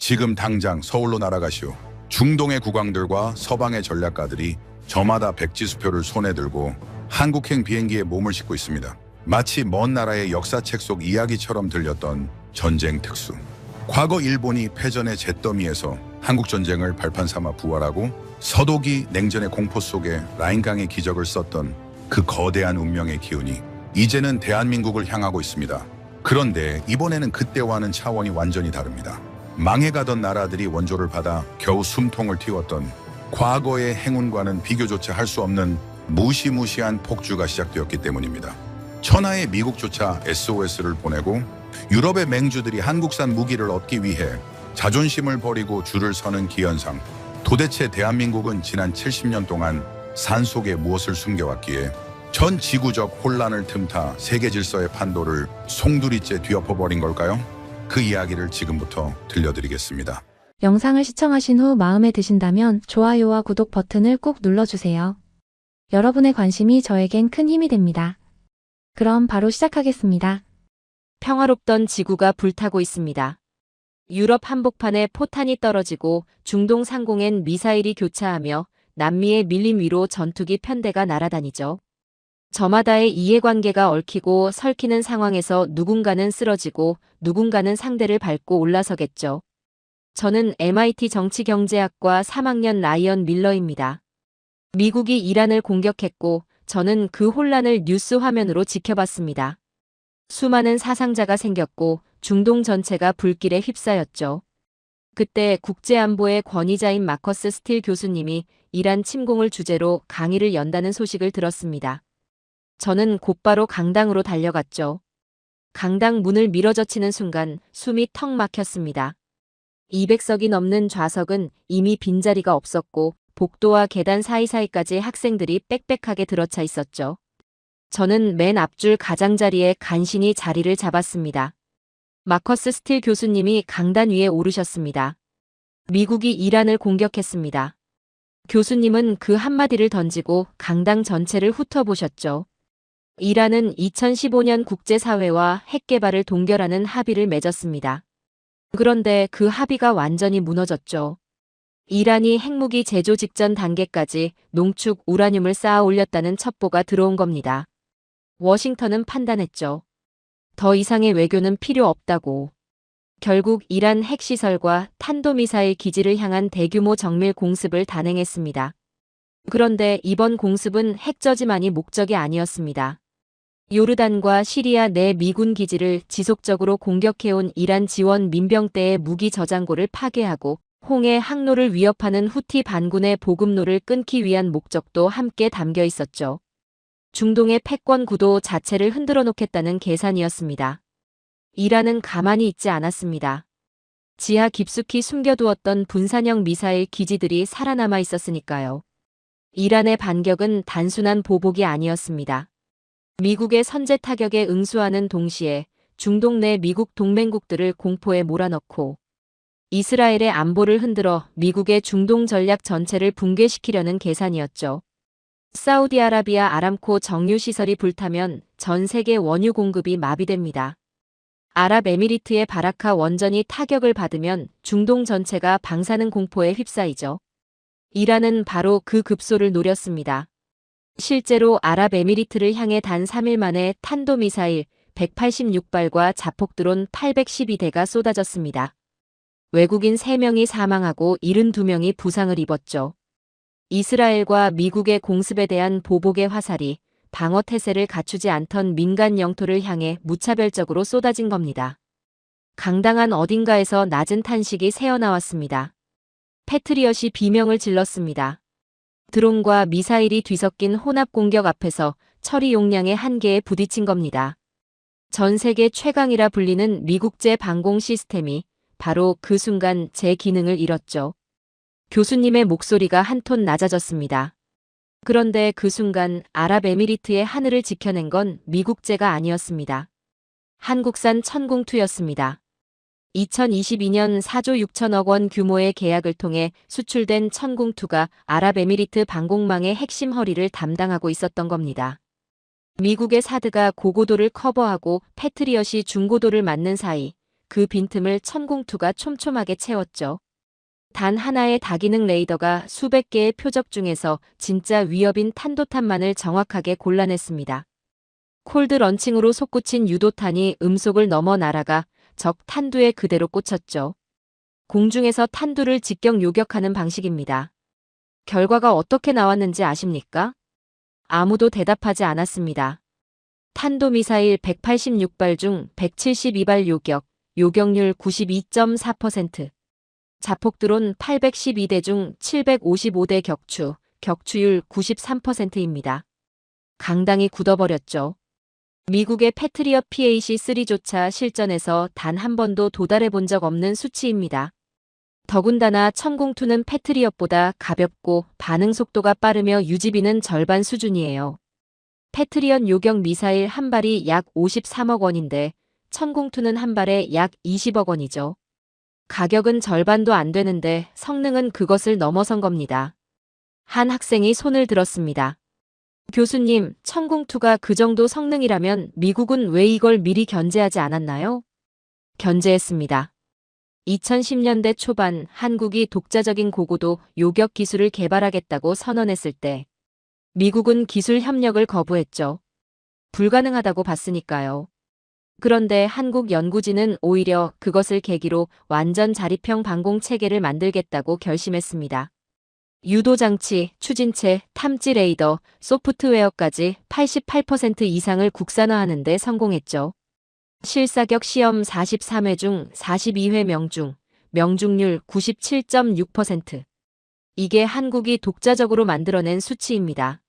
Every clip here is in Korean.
지금 당장 서울로 날아가시오. 중동의 국왕들과 서방의 전략가들이 저마다 백지수표를 손에 들고 한국행 비행기에 몸을 싣고 있습니다. 마치 먼 나라의 역사책 속 이야기처럼 들렸던 전쟁 특수. 과거 일본이 패전의 잿더미에서 한국전쟁을 발판 삼아 부활하고 서독이 냉전의 공포 속에 라인강의 기적을 썼던 그 거대한 운명의 기운이 이제는 대한민국을 향하고 있습니다. 그런데 이번에는 그때와는 차원이 완전히 다릅니다. 망해가던 나라들이 원조를 받아 겨우 숨통을 틔웠던 과거의 행운과는 비교조차 할 수 없는 무시무시한 폭주가 시작되었기 때문입니다. 천하의 미국조차 SOS를 보내고 유럽의 맹주들이 한국산 무기를 얻기 위해 자존심을 버리고 줄을 서는 기현상. 도대체 대한민국은 지난 70년 동안 산속에 무엇을 숨겨왔기에 전 지구적 혼란을 틈타 세계 질서의 판도를 송두리째 뒤엎어버린 걸까요? 그 이야기를 지금부터 들려드리겠습니다. 영상을 시청하신 후 마음에 드신다면 좋아요와 구독 버튼을 꾹 눌러주세요. 여러분의 관심이 저에겐 큰 힘이 됩니다. 그럼 바로 시작하겠습니다. 평화롭던 지구가 불타고 있습니다. 유럽 한복판에 포탄이 떨어지고 중동 상공엔 미사일이 교차하며 남미의 밀림 위로 전투기 편대가 날아다니죠. 저마다의 이해관계가 얽히고 설키는 상황에서 누군가는 쓰러지고 누군가는 상대를 밟고 올라서겠죠. 저는 MIT 정치경제학과 3학년 라이언 밀러입니다. 미국이 이란을 공격했고 저는 그 혼란을 뉴스 화면으로 지켜봤습니다. 수많은 사상자가 생겼고 중동 전체가 불길에 휩싸였죠. 그때 국제안보의 권위자인 마커스 스틸 교수님이 이란 침공을 주제로 강의를 연다는 소식을 들었습니다. 저는 곧바로 강당으로 달려갔죠. 강당 문을 밀어젖히는 순간 숨이 턱 막혔습니다. 200석이 넘는 좌석은 이미 빈자리가 없었고 복도와 계단 사이사이까지 학생들이 빽빽하게 들어차 있었죠. 저는 맨 앞줄 가장자리에 간신히 자리를 잡았습니다. 마커스 스틸 교수님이 강단 위에 오르셨습니다. 미국이 이란을 공격했습니다. 교수님은 그 한마디를 던지고 강당 전체를 훑어보셨죠. 이란은 2015년 국제사회와 핵개발을 동결하는 합의를 맺었습니다. 그런데 그 합의가 완전히 무너졌죠. 이란이 핵무기 제조 직전 단계까지 농축 우라늄을 쌓아 올렸다는 첩보가 들어온 겁니다. 워싱턴은 판단했죠. 더 이상의 외교는 필요 없다고. 결국 이란 핵시설과 탄도미사일 기지를 향한 대규모 정밀 공습을 단행했습니다. 그런데 이번 공습은 핵저지만이 목적이 아니었습니다. 요르단과 시리아 내 미군 기지를 지속적으로 공격해온 이란 지원 민병대의 무기 저장고를 파괴하고 홍해 항로를 위협하는 후티 반군의 보급로를 끊기 위한 목적도 함께 담겨 있었죠. 중동의 패권 구도 자체를 흔들어 놓겠다는 계산이었습니다. 이란은 가만히 있지 않았습니다. 지하 깊숙이 숨겨두었던 분산형 미사일 기지들이 살아남아 있었으니까요. 이란의 반격은 단순한 보복이 아니었습니다. 미국의 선제 타격에 응수하는 동시에 중동 내 미국 동맹국들을 공포에 몰아넣고 이스라엘의 안보를 흔들어 미국의 중동 전략 전체를 붕괴시키려는 계산이었죠. 사우디아라비아 아람코 정유시설이 불타면 전 세계 원유 공급이 마비됩니다. 아랍에미리트의 바라카 원전이 타격을 받으면 중동 전체가 방사능 공포에 휩싸이죠. 이란은 바로 그 급소를 노렸습니다. 실제로 아랍에미리트를 향해 단 3일 만에 탄도미사일 186발과 자폭드론 812대가 쏟아졌습니다. 외국인 3명이 사망하고 72명이 부상을 입었죠. 이스라엘과 미국의 공습에 대한 보복의 화살이 방어 태세를 갖추지 않던 민간 영토를 향해 무차별적으로 쏟아진 겁니다. 강당한 어딘가에서 낮은 탄식이 새어나왔습니다. 패트리엇이 비명을 질렀습니다. 드론과 미사일이 뒤섞인 혼합 공격 앞에서 처리 용량의 한계에 부딪힌 겁니다. 전 세계 최강이라 불리는 미국제 방공 시스템이 바로 그 순간 제 기능을 잃었죠. 교수님의 목소리가 한 톤 낮아졌습니다. 그런데 그 순간 아랍에미리트의 하늘을 지켜낸 건 미국제가 아니었습니다. 한국산 천궁2였습니다. 2022년 4조 6천억 원 규모의 계약을 통해 수출된 천궁2가 아랍에미리트 방공망의 핵심 허리를 담당하고 있었던 겁니다. 미국의 사드가 고고도를 커버하고 패트리엇이 중고도를 맞는 사이 그 빈틈을 천공투가 촘촘하게 채웠죠. 단 하나의 다기능 레이더가 수백 개의 표적 중에서 진짜 위협인 탄도탄만을 정확하게 골라냈습니다. 콜드 런칭으로 솟구친 유도탄이 음속을 넘어 날아가 적 탄두에 그대로 꽂혔죠. 공중에서 탄두를 직격 요격하는 방식입니다. 결과가 어떻게 나왔는지 아십니까? 아무도 대답하지 않았습니다. 탄도미사일 186발 중 172발 요격, 요격률 92.4%. 자폭드론 812대 중 755대 격추, 격추율 93%입니다. 강당이 굳어버렸죠. 미국의 패트리엇 PAC-3조차 실전에서 단 한 번도 도달해 본 적 없는 수치입니다. 더군다나 천공투는 패트리엇보다 가볍고 반응 속도가 빠르며 유지비는 절반 수준이에요. 패트리엇 요격 미사일 한 발이 약 53억 원인데 천공투는 한 발에 약 20억 원이죠. 가격은 절반도 안 되는데 성능은 그것을 넘어선 겁니다. 한 학생이 손을 들었습니다. 교수님, 천공투가 그 정도 성능이라면 미국은 왜 이걸 미리 견제하지 않았나요? 견제했습니다. 2010년대 초반 한국이 독자적인 고고도 요격 기술을 개발하겠다고 선언했을 때 미국은 기술 협력을 거부했죠. 불가능하다고 봤으니까요. 그런데 한국 연구진은 오히려 그것을 계기로 완전 자립형 방공 체계를 만들겠다고 결심했습니다. 유도장치, 추진체, 탐지 레이더, 소프트웨어까지 88% 이상을 국산화하는 데 성공했죠. 실사격 시험 43회 중 42회 명중, 명중률 97.6%. 이게 한국이 독자적으로 만들어낸 수치입니다.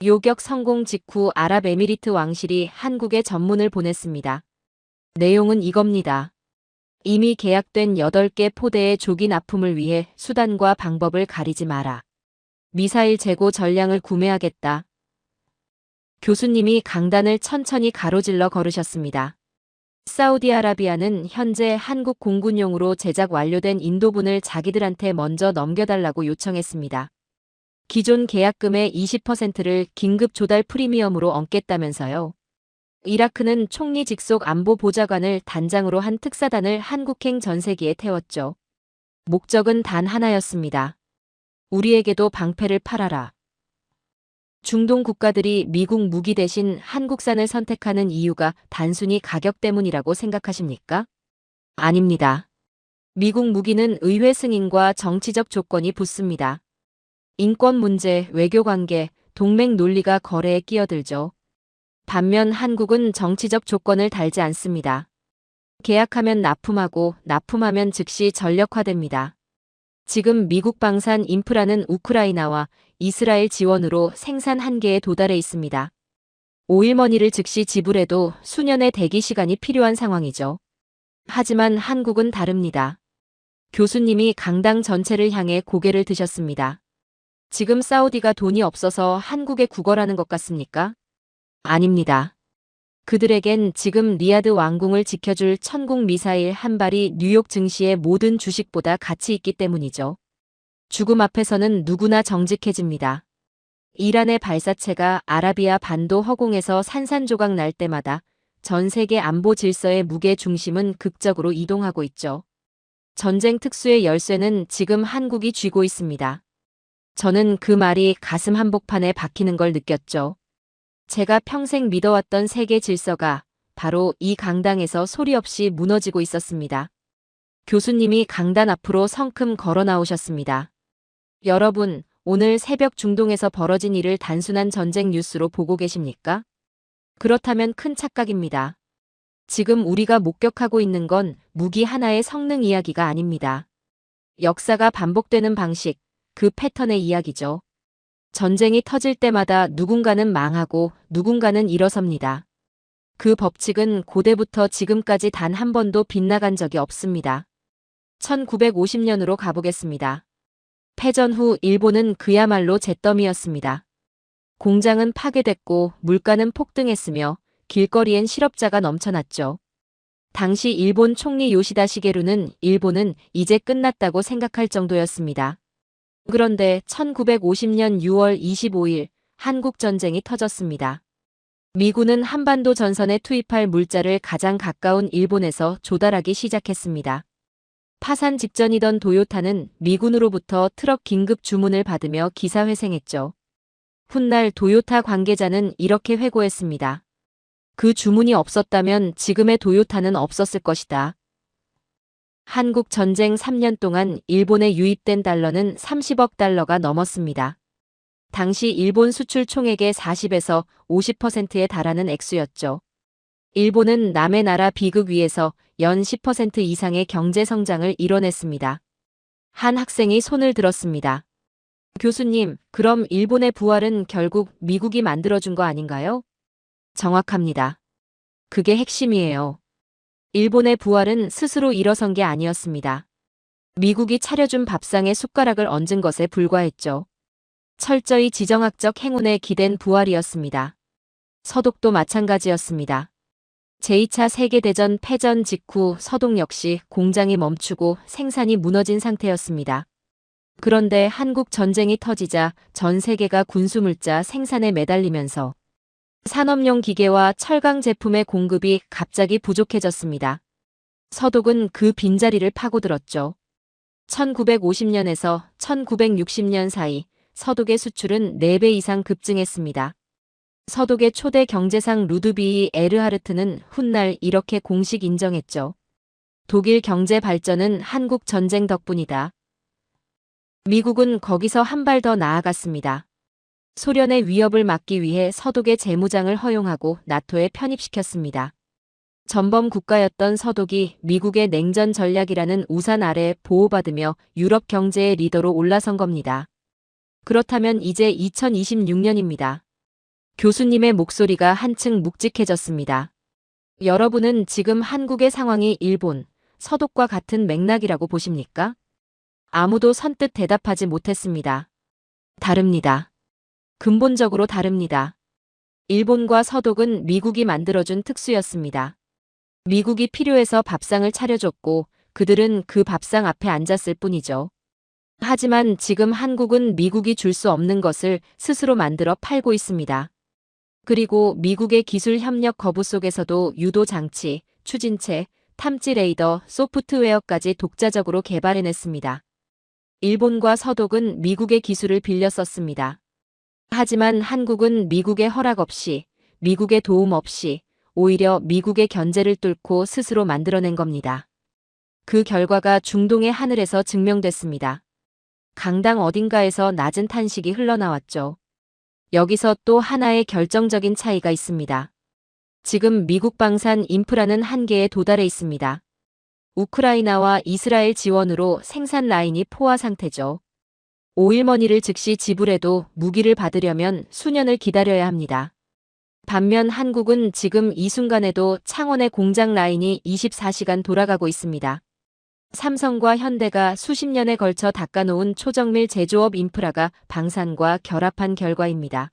요격 성공 직후 아랍에미리트 왕실이 한국에 전문을 보냈습니다. 내용은 이겁니다. 이미 계약된 8개 포대의 조기 납품을 위해 수단과 방법을 가리지 마라. 미사일 재고 전량을 구매하겠다. 교수님이 강단을 천천히 가로질러 걸으셨습니다. 사우디아라비아는 현재 한국 공군용으로 제작 완료된 인도분을 자기들한테 먼저 넘겨달라고 요청했습니다. 기존 계약금의 20%를 긴급 조달 프리미엄으로 얹겠다면서요. 이라크는 총리 직속 안보보좌관을 단장으로 한 특사단을 한국행 전세기에 태웠죠. 목적은 단 하나였습니다. 우리에게도 방패를 팔아라. 중동 국가들이 미국 무기 대신 한국산을 선택하는 이유가 단순히 가격 때문이라고 생각하십니까? 아닙니다. 미국 무기는 의회 승인과 정치적 조건이 붙습니다. 인권 문제, 외교 관계, 동맹 논리가 거래에 끼어들죠. 반면 한국은 정치적 조건을 달지 않습니다. 계약하면 납품하고 납품하면 즉시 전력화됩니다. 지금 미국 방산 인프라는 우크라이나와 이스라엘 지원으로 생산 한계에 도달해 있습니다. 오일머니를 즉시 지불해도 수년의 대기 시간이 필요한 상황이죠. 하지만 한국은 다릅니다. 교수님이 강당 전체를 향해 고개를 드셨습니다. 지금 사우디가 돈이 없어서 한국에 구걸하는 것 같습니까? 아닙니다. 그들에겐 지금 리야드 왕궁을 지켜줄 천공 미사일 한 발이 뉴욕 증시의 모든 주식보다 가치 있기 때문이죠. 죽음 앞에서는 누구나 정직해집니다. 이란의 발사체가 아라비아 반도 허공에서 산산조각 날 때마다 전 세계 안보 질서의 무게 중심은 극적으로 이동하고 있죠. 전쟁 특수의 열쇠는 지금 한국이 쥐고 있습니다. 저는 그 말이 가슴 한복판에 박히는 걸 느꼈죠. 제가 평생 믿어왔던 세계 질서가 바로 이 강당에서 소리 없이 무너지고 있었습니다. 교수님이 강단 앞으로 성큼 걸어 나오셨습니다. 여러분, 오늘 새벽 중동에서 벌어진 일을 단순한 전쟁 뉴스로 보고 계십니까? 그렇다면 큰 착각입니다. 지금 우리가 목격하고 있는 건 무기 하나의 성능 이야기가 아닙니다. 역사가 반복되는 방식, 그 패턴의 이야기죠. 전쟁이 터질 때마다 누군가는 망하고 누군가는 일어섭니다. 그 법칙은 고대부터 지금까지 단 한 번도 빗나간 적이 없습니다. 1950년으로 가보겠습니다. 패전 후 일본은 그야말로 잿더미였습니다. 공장은 파괴됐고 물가는 폭등했으며 길거리엔 실업자가 넘쳐났죠. 당시 일본 총리 요시다 시게루는 일본은 이제 끝났다고 생각할 정도였습니다. 그런데 1950년 6월 25일 한국 전쟁이 터졌습니다. 미군은 한반도 전선에 투입할 물자를 가장 가까운 일본에서 조달하기 시작했습니다. 파산 직전이던 도요타는 미군으로부터 트럭 긴급 주문을 받으며 기사회생했죠. 훗날 도요타 관계자는 이렇게 회고했습니다. 그 주문이 없었다면 지금의 도요타는 없었을 것이다. 한국 전쟁 3년 동안 일본에 유입된 달러는 30억 달러가 넘었습니다. 당시 일본 수출 총액의 40에서 50%에 달하는 액수였죠. 일본은 남의 나라 비극 위에서 연 10% 이상의 경제 성장을 이뤄냈습니다. 한 학생이 손을 들었습니다. 교수님, 그럼 일본의 부활은 결국 미국이 만들어준 거 아닌가요? 정확합니다. 그게 핵심이에요. 일본의 부활은 스스로 일어선 게 아니었습니다. 미국이 차려준 밥상에 숟가락을 얹은 것에 불과했죠. 철저히 지정학적 행운에 기댄 부활이었습니다. 서독도 마찬가지였습니다. 제2차 세계대전 패전 직후 서독 역시 공장이 멈추고 생산이 무너진 상태였습니다. 그런데 한국 전쟁이 터지자 전 세계가 군수물자 생산에 매달리면서 산업용 기계와 철강 제품의 공급이 갑자기 부족해졌습니다. 서독은 그 빈자리를 파고들었죠. 1950년에서 1960년 사이 서독의 수출은 4배 이상 급증했습니다. 서독의 초대 경제상 루드비히 에르하르트는 훗날 이렇게 공식 인정했죠. 독일 경제 발전은 한국 전쟁 덕분이다. 미국은 거기서 한 발 더 나아갔습니다. 소련의 위협을 막기 위해 서독의 재무장을 허용하고 나토에 편입시켰습니다. 전범 국가였던 서독이 미국의 냉전 전략이라는 우산 아래 보호받으며 유럽 경제의 리더로 올라선 겁니다. 그렇다면 이제 2026년입니다. 교수님의 목소리가 한층 묵직해졌습니다. 여러분은 지금 한국의 상황이 일본, 서독과 같은 맥락이라고 보십니까? 아무도 선뜻 대답하지 못했습니다. 다릅니다. 근본적으로 다릅니다. 일본과 서독은 미국이 만들어준 특수였습니다. 미국이 필요해서 밥상을 차려줬고 그들은 그 밥상 앞에 앉았을 뿐이죠. 하지만 지금 한국은 미국이 줄 수 없는 것을 스스로 만들어 팔고 있습니다. 그리고 미국의 기술 협력 거부 속에서도 유도 장치, 추진체, 탐지 레이더, 소프트웨어까지 독자적으로 개발해냈습니다. 일본과 서독은 미국의 기술을 빌려 썼습니다. 하지만 한국은 미국의 허락 없이, 미국의 도움 없이 오히려 미국의 견제를 뚫고 스스로 만들어낸 겁니다. 그 결과가 중동의 하늘에서 증명됐습니다. 강당 어딘가에서 낮은 탄식이 흘러나왔죠. 여기서 또 하나의 결정적인 차이가 있습니다. 지금 미국 방산 인프라는 한계에 도달해 있습니다. 우크라이나와 이스라엘 지원으로 생산 라인이 포화 상태죠. 오일머니를 즉시 지불해도 무기를 받으려면 수년을 기다려야 합니다. 반면 한국은 지금 이 순간에도 창원의 공장 라인이 24시간 돌아가고 있습니다. 삼성과 현대가 수십 년에 걸쳐 닦아놓은 초정밀 제조업 인프라가 방산과 결합한 결과입니다.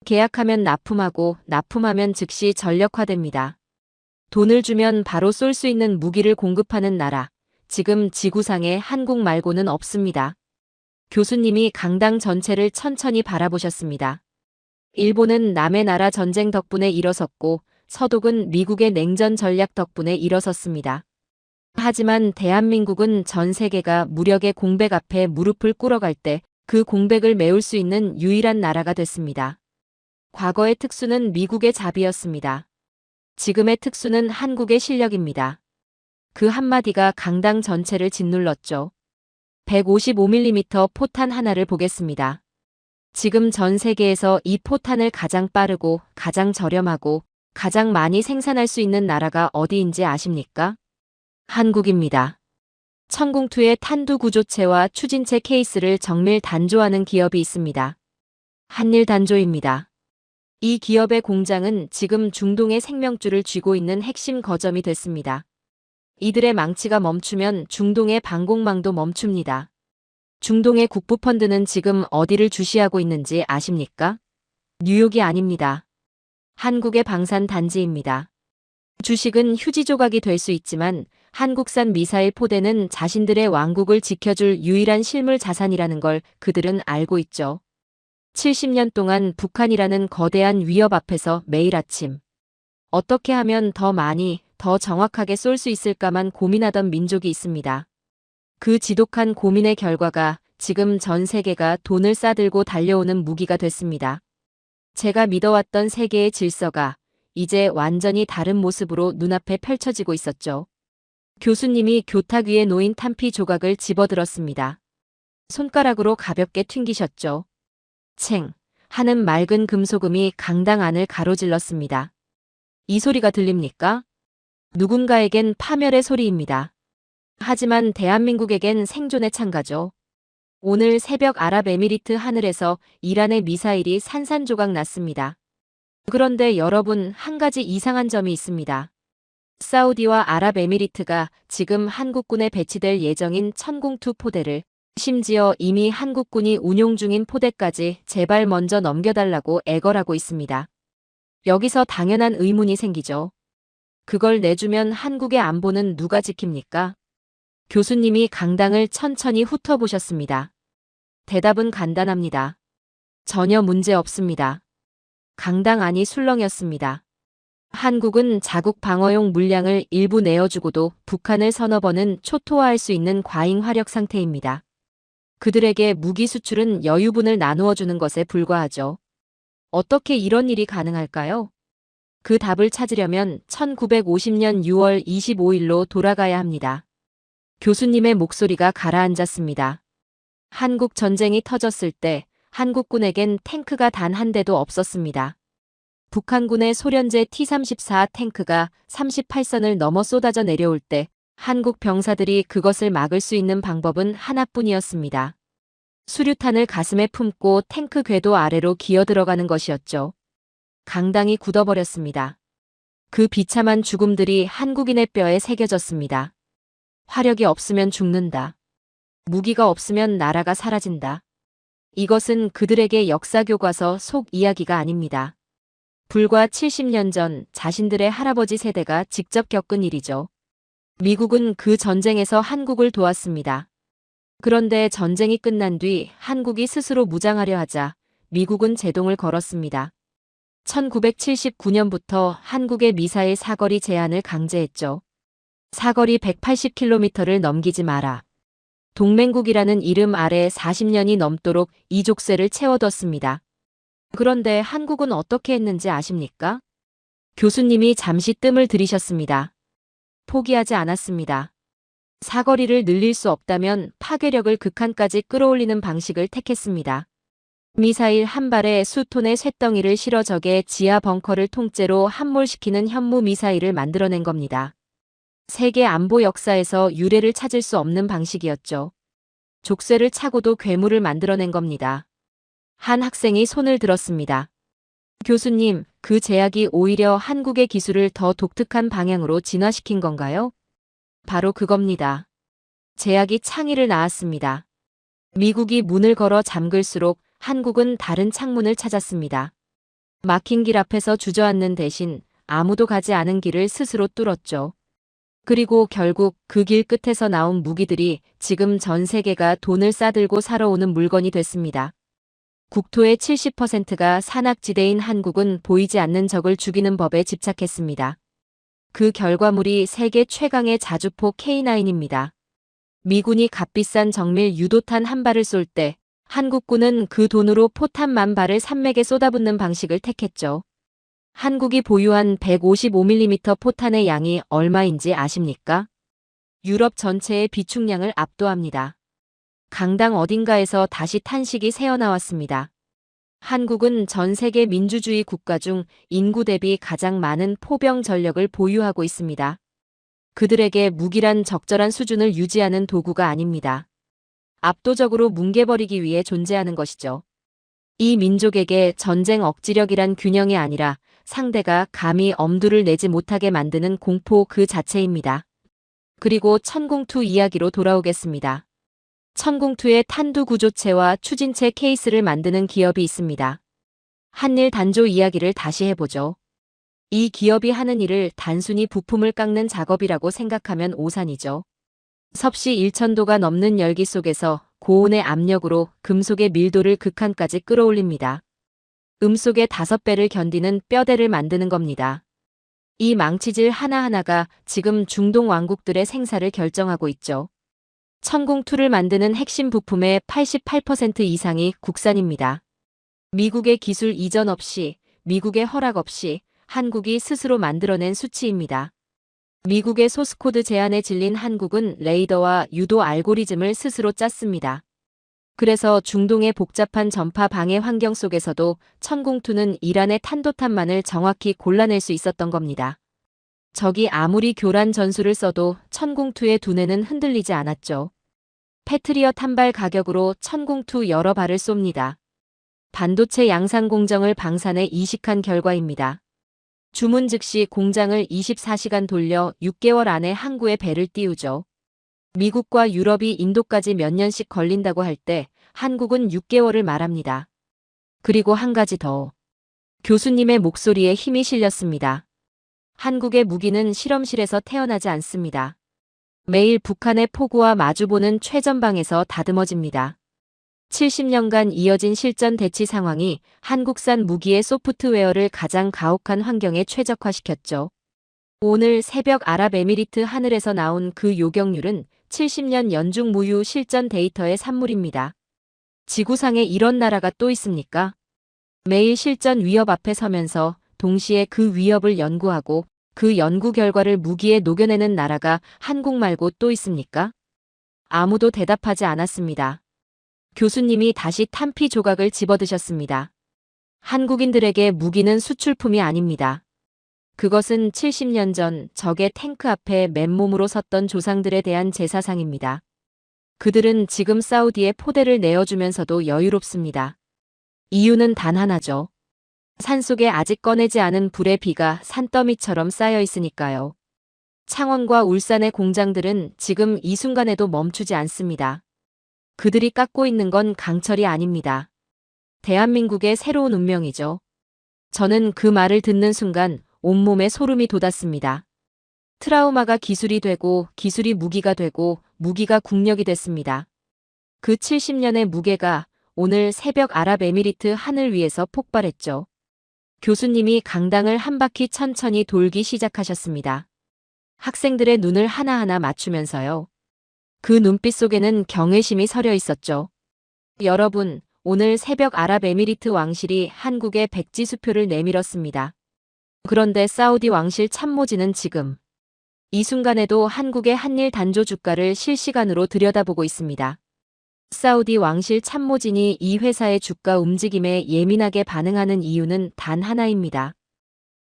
계약하면 납품하고 납품하면 즉시 전력화됩니다. 돈을 주면 바로 쏠 수 있는 무기를 공급하는 나라, 지금 지구상에 한국 말고는 없습니다. 교수님이 강당 전체를 천천히 바라보셨습니다. 일본은 남의 나라 전쟁 덕분에 일어섰고 서독은 미국의 냉전 전략 덕분에 일어섰습니다. 하지만 대한민국은 전 세계가 무력의 공백 앞에 무릎을 꿇어갈 때 그 공백을 메울 수 있는 유일한 나라가 됐습니다. 과거의 특수는 미국의 자비였습니다. 지금의 특수는 한국의 실력입니다. 그 한마디가 강당 전체를 짓눌렀죠. 155mm 포탄 하나를 보겠습니다. 지금 전 세계에서 이 포탄을 가장 빠르고 가장 저렴하고 가장 많이 생산할 수 있는 나라가 어디인지 아십니까? 한국입니다. 천궁투의 탄두 구조체와 추진체 케이스를 정밀 단조하는 기업이 있습니다. 한일 단조입니다. 이 기업의 공장은 지금 중동의 생명줄을 쥐고 있는 핵심 거점이 됐습니다. 이들의 망치가 멈추면 중동의 방공망도 멈춥니다. 중동의 국부펀드는 지금 어디를 주시하고 있는지 아십니까? 뉴욕이 아닙니다. 한국의 방산 단지입니다. 주식은 휴지 조각이 될 수 있지만 한국산 미사일 포대는 자신들의 왕국을 지켜줄 유일한 실물 자산이라는 걸 그들은 알고 있죠. 70년 동안 북한이라는 거대한 위협 앞에서 매일 아침 어떻게 하면 더 많이, 더 정확하게 쏠 수 있을까만 고민하던 민족이 있습니다. 그 지독한 고민의 결과가 지금 전 세계가 돈을 싸들고 달려오는 무기가 됐습니다. 제가 믿어왔던 세계의 질서가 이제 완전히 다른 모습으로 눈앞에 펼쳐지고 있었죠. 교수님이 교탁 위에 놓인 탄피 조각을 집어들었습니다. 손가락으로 가볍게 튕기셨죠. 챙 하는 맑은 금소금이 강당 안을 가로질렀습니다. 이 소리가 들립니까? 누군가에겐 파멸의 소리입니다. 하지만 대한민국에겐 생존의 찬가죠. 오늘 새벽 아랍에미리트 하늘에서 이란의 미사일이 산산조각 났습니다. 그런데 여러분, 한 가지 이상한 점이 있습니다. 사우디와 아랍에미리트가 지금 한국군에 배치될 예정인 천공투 포대를, 심지어 이미 한국군이 운용 중인 포대까지 제발 먼저 넘겨달라고 애걸하고 있습니다. 여기서 당연한 의문이 생기죠. 그걸 내주면 한국의 안보는 누가 지킵니까? 교수님이 강당을 천천히 훑어보셨습니다. 대답은 간단합니다. 전혀 문제 없습니다. 강당 안이 술렁였습니다. 한국은 자국 방어용 물량을 일부 내어주고도 북한을 서너 번은 초토화할 수 있는 과잉 화력 상태입니다. 그들에게 무기 수출은 여유분을 나누어 주는 것에 불과하죠. 어떻게 이런 일이 가능할까요? 그 답을 찾으려면 1950년 6월 25일로 돌아가야 합니다. 교수님의 목소리가 가라앉았습니다. 한국 전쟁이 터졌을 때 한국군에겐 탱크가 단 한 대도 없었습니다. 북한군의 소련제 T-34 탱크가 38선을 넘어 쏟아져 내려올 때 한국 병사들이 그것을 막을 수 있는 방법은 하나뿐이었습니다. 수류탄을 가슴에 품고 탱크 궤도 아래로 기어들어가는 것이었죠. 강당이 굳어버렸습니다. 그 비참한 죽음들이 한국인의 뼈에 새겨졌습니다. 화력이 없으면 죽는다. 무기가 없으면 나라가 사라진다. 이것은 그들에게 역사교과서 속 이야기가 아닙니다. 불과 70년 전 자신들의 할아버지 세대가 직접 겪은 일이죠. 미국은 그 전쟁에서 한국을 도왔습니다. 그런데 전쟁이 끝난 뒤 한국이 스스로 무장하려 하자 미국은 제동을 걸었습니다. 1979년부터 한국의 미사일 사거리 제한을 강제했죠. 사거리 180km를 넘기지 마라. 동맹국이라는 이름 아래 40년이 넘도록 이 족쇄를 채워뒀습니다. 그런데 한국은 어떻게 했는지 아십니까? 교수님이 잠시 뜸을 들이셨습니다. 포기하지 않았습니다. 사거리를 늘릴 수 없다면 파괴력을 극한까지 끌어올리는 방식을 택했습니다. 미사일 한 발에 수톤의 쇳덩이를 실어 적의 지하 벙커를 통째로 함몰시키는 현무 미사일을 만들어낸 겁니다. 세계 안보 역사에서 유례를 찾을 수 없는 방식이었죠. 족쇄를 차고도 괴물을 만들어낸 겁니다. 한 학생이 손을 들었습니다. 교수님, 그 제약이 오히려 한국의 기술을 더 독특한 방향으로 진화시킨 건가요? 바로 그겁니다. 제약이 창의를 낳았습니다. 미국이 문을 걸어 잠글수록 한국은 다른 창문을 찾았습니다. 막힌 길 앞에서 주저앉는 대신 아무도 가지 않은 길을 스스로 뚫었죠. 그리고 결국 그 길 끝에서 나온 무기들이 지금 전 세계가 돈을 싸들고 사러 오는 물건이 됐습니다. 국토의 70%가 산악지대인 한국은 보이지 않는 적을 죽이는 법에 집착했습니다. 그 결과물이 세계 최강의 자주포 K9입니다. 미군이 값비싼 정밀 유도탄 한 발을 쏠 때 한국군은 그 돈으로 포탄 10,000발을 산맥에 쏟아붓는 방식을 택했죠. 한국이 보유한 155mm 포탄의 양이 얼마인지 아십니까? 유럽 전체의 비축량을 압도합니다. 강당 어딘가에서 다시 탄식이 새어나왔습니다. 한국은 전 세계 민주주의 국가 중 인구 대비 가장 많은 포병 전력을 보유하고 있습니다. 그들에게 무기란 적절한 수준을 유지하는 도구가 아닙니다. 압도적으로 뭉개버리기 위해 존재하는 것이죠. 이 민족에게 전쟁 억지력이란 균형이 아니라 상대가 감히 엄두를 내지 못하게 만드는 공포 그 자체입니다. 그리고 천공투 이야기로 돌아오겠습니다. 천공투의 탄두 구조체와 추진체 케이스를 만드는 기업이 있습니다. 한일 단조 이야기를 다시 해보죠. 이 기업이 하는 일을 단순히 부품을 깎는 작업이라고 생각하면 오산이죠. 섭씨 1000도가 넘는 열기 속에서 고온의 압력으로 금속의 밀도를 극한까지 끌어올립니다. 음속의 5배를 견디는 뼈대를 만드는 겁니다. 이 망치질 하나하나가 지금 중동 왕국들의 생사를 결정하고 있죠. 천궁2를 만드는 핵심 부품의 88% 이상이 국산입니다. 미국의 기술 이전 없이, 미국의 허락 없이 한국이 스스로 만들어낸 수치입니다. 미국의 소스코드 제안에 질린 한국은 레이더와 유도 알고리즘을 스스로 짰습니다. 그래서 중동의 복잡한 전파 방해 환경 속에서도 천궁2는 이란의 탄도탄만을 정확히 골라낼 수 있었던 겁니다. 적이 아무리 교란 전술을 써도 천궁2의 두뇌는 흔들리지 않았죠. 패트리엇 한 발 가격으로 천궁2 여러 발을 쏩니다. 반도체 양산 공정을 방산해 이식한 결과입니다. 주문 즉시 공장을 24시간 돌려 6개월 안에 항구에 배를 띄우죠. 미국과 유럽이 인도까지 몇 년씩 걸린다고 할 때 한국은 6개월을 말합니다. 그리고 한 가지 더. 교수님의 목소리에 힘이 실렸습니다. 한국의 무기는 실험실에서 태어나지 않습니다. 매일 북한의 포구와 마주보는 최전방에서 다듬어집니다. 70년간 이어진 실전 대치 상황이 한국산 무기의 소프트웨어를 가장 가혹한 환경에 최적화시켰죠. 오늘 새벽 아랍에미리트 하늘에서 나온 그 요격률은 70년 연중 무휴 실전 데이터의 산물입니다. 지구상에 이런 나라가 또 있습니까? 매일 실전 위협 앞에 서면서 동시에 그 위협을 연구하고 그 연구 결과를 무기에 녹여내는 나라가 한국 말고 또 있습니까? 아무도 대답하지 않았습니다. 교수님이 다시 탄피 조각을 집어드셨습니다. 한국인들에게 무기는 수출품이 아닙니다. 그것은 70년 전 적의 탱크 앞에 맨몸으로 섰던 조상들에 대한 제사상입니다. 그들은 지금 사우디에 포대를 내어주면서도 여유롭습니다. 이유는 단 하나죠. 산속에 아직 꺼내지 않은 불의 비가 산더미처럼 쌓여 있으니까요. 창원과 울산의 공장들은 지금 이 순간에도 멈추지 않습니다. 그들이 깎고 있는 건 강철이 아닙니다. 대한민국의 새로운 운명이죠. 저는 그 말을 듣는 순간 온몸에 소름이 돋았습니다. 트라우마가 기술이 되고 기술이 무기가 되고 무기가 국력이 됐습니다. 그 70년의 무게가 오늘 새벽 아랍에미리트 하늘 위에서 폭발했죠. 교수님이 강당을 한 바퀴 천천히 돌기 시작하셨습니다. 학생들의 눈을 하나하나 맞추면서요. 그 눈빛 속에는 경외심이 서려 있었죠. 여러분, 오늘 새벽 아랍에미리트 왕실이 한국에 백지 수표를 내밀었습니다. 그런데 사우디 왕실 참모진은 지금 이 순간에도 한국의 한일 단조 주가를 실시간으로 들여다보고 있습니다. 사우디 왕실 참모진이 이 회사의 주가 움직임에 예민하게 반응하는 이유는 단 하나입니다.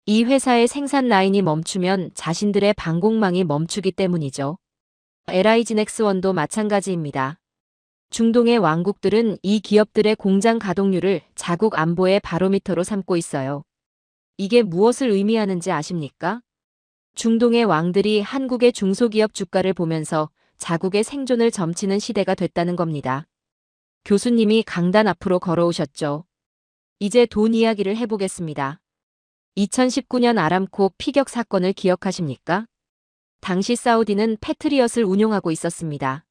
이 회사의 생산 라인이 멈추면 자신들의 방공망이 멈추기 때문이죠. LIG넥스원도 마찬가지입니다. 중동의 왕국들은 이 기업들의 공장 가동률을 자국 안보의 바로미터로 삼고 있어요. 이게 무엇을 의미하는지 아십니까? 중동의 왕들이 한국의 중소기업 주가를 보면서 자국의 생존을 점치는 시대가 됐다는 겁니다. 교수님이 강단 앞으로 걸어오셨죠. 이제 돈 이야기를 해보겠습니다. 2019년 아람코 피격 사건을 기억하십니까? 당시 사우디는 패트리엇을 운용하고 있었습니다.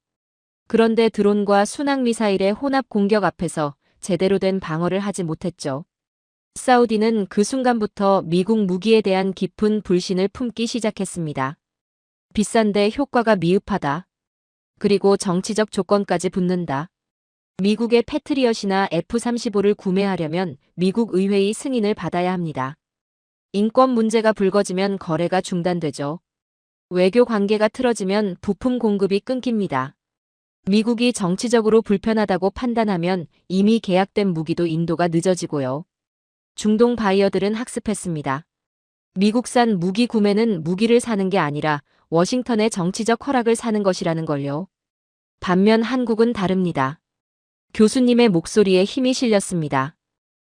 그런데 드론과 순항미사일의 혼합 공격 앞에서 제대로 된 방어를 하지 못했죠. 사우디는 그 순간부터 미국 무기에 대한 깊은 불신을 품기 시작했습니다. 비싼데 효과가 미흡하다. 그리고 정치적 조건까지 붙는다. 미국의 패트리엇이나 F-35를 구매하려면 미국 의회의 승인을 받아야 합니다. 인권 문제가 불거지면 거래가 중단되죠. 외교 관계가 틀어지면 부품 공급이 끊깁니다. 미국이 정치적으로 불편하다고 판단하면 이미 계약된 무기도 인도가 늦어지고요. 중동 바이어들은 학습했습니다. 미국산 무기 구매는 무기를 사는 게 아니라 워싱턴의 정치적 허락을 사는 것이라는 걸요. 반면 한국은 다릅니다. 교수님의 목소리에 힘이 실렸습니다.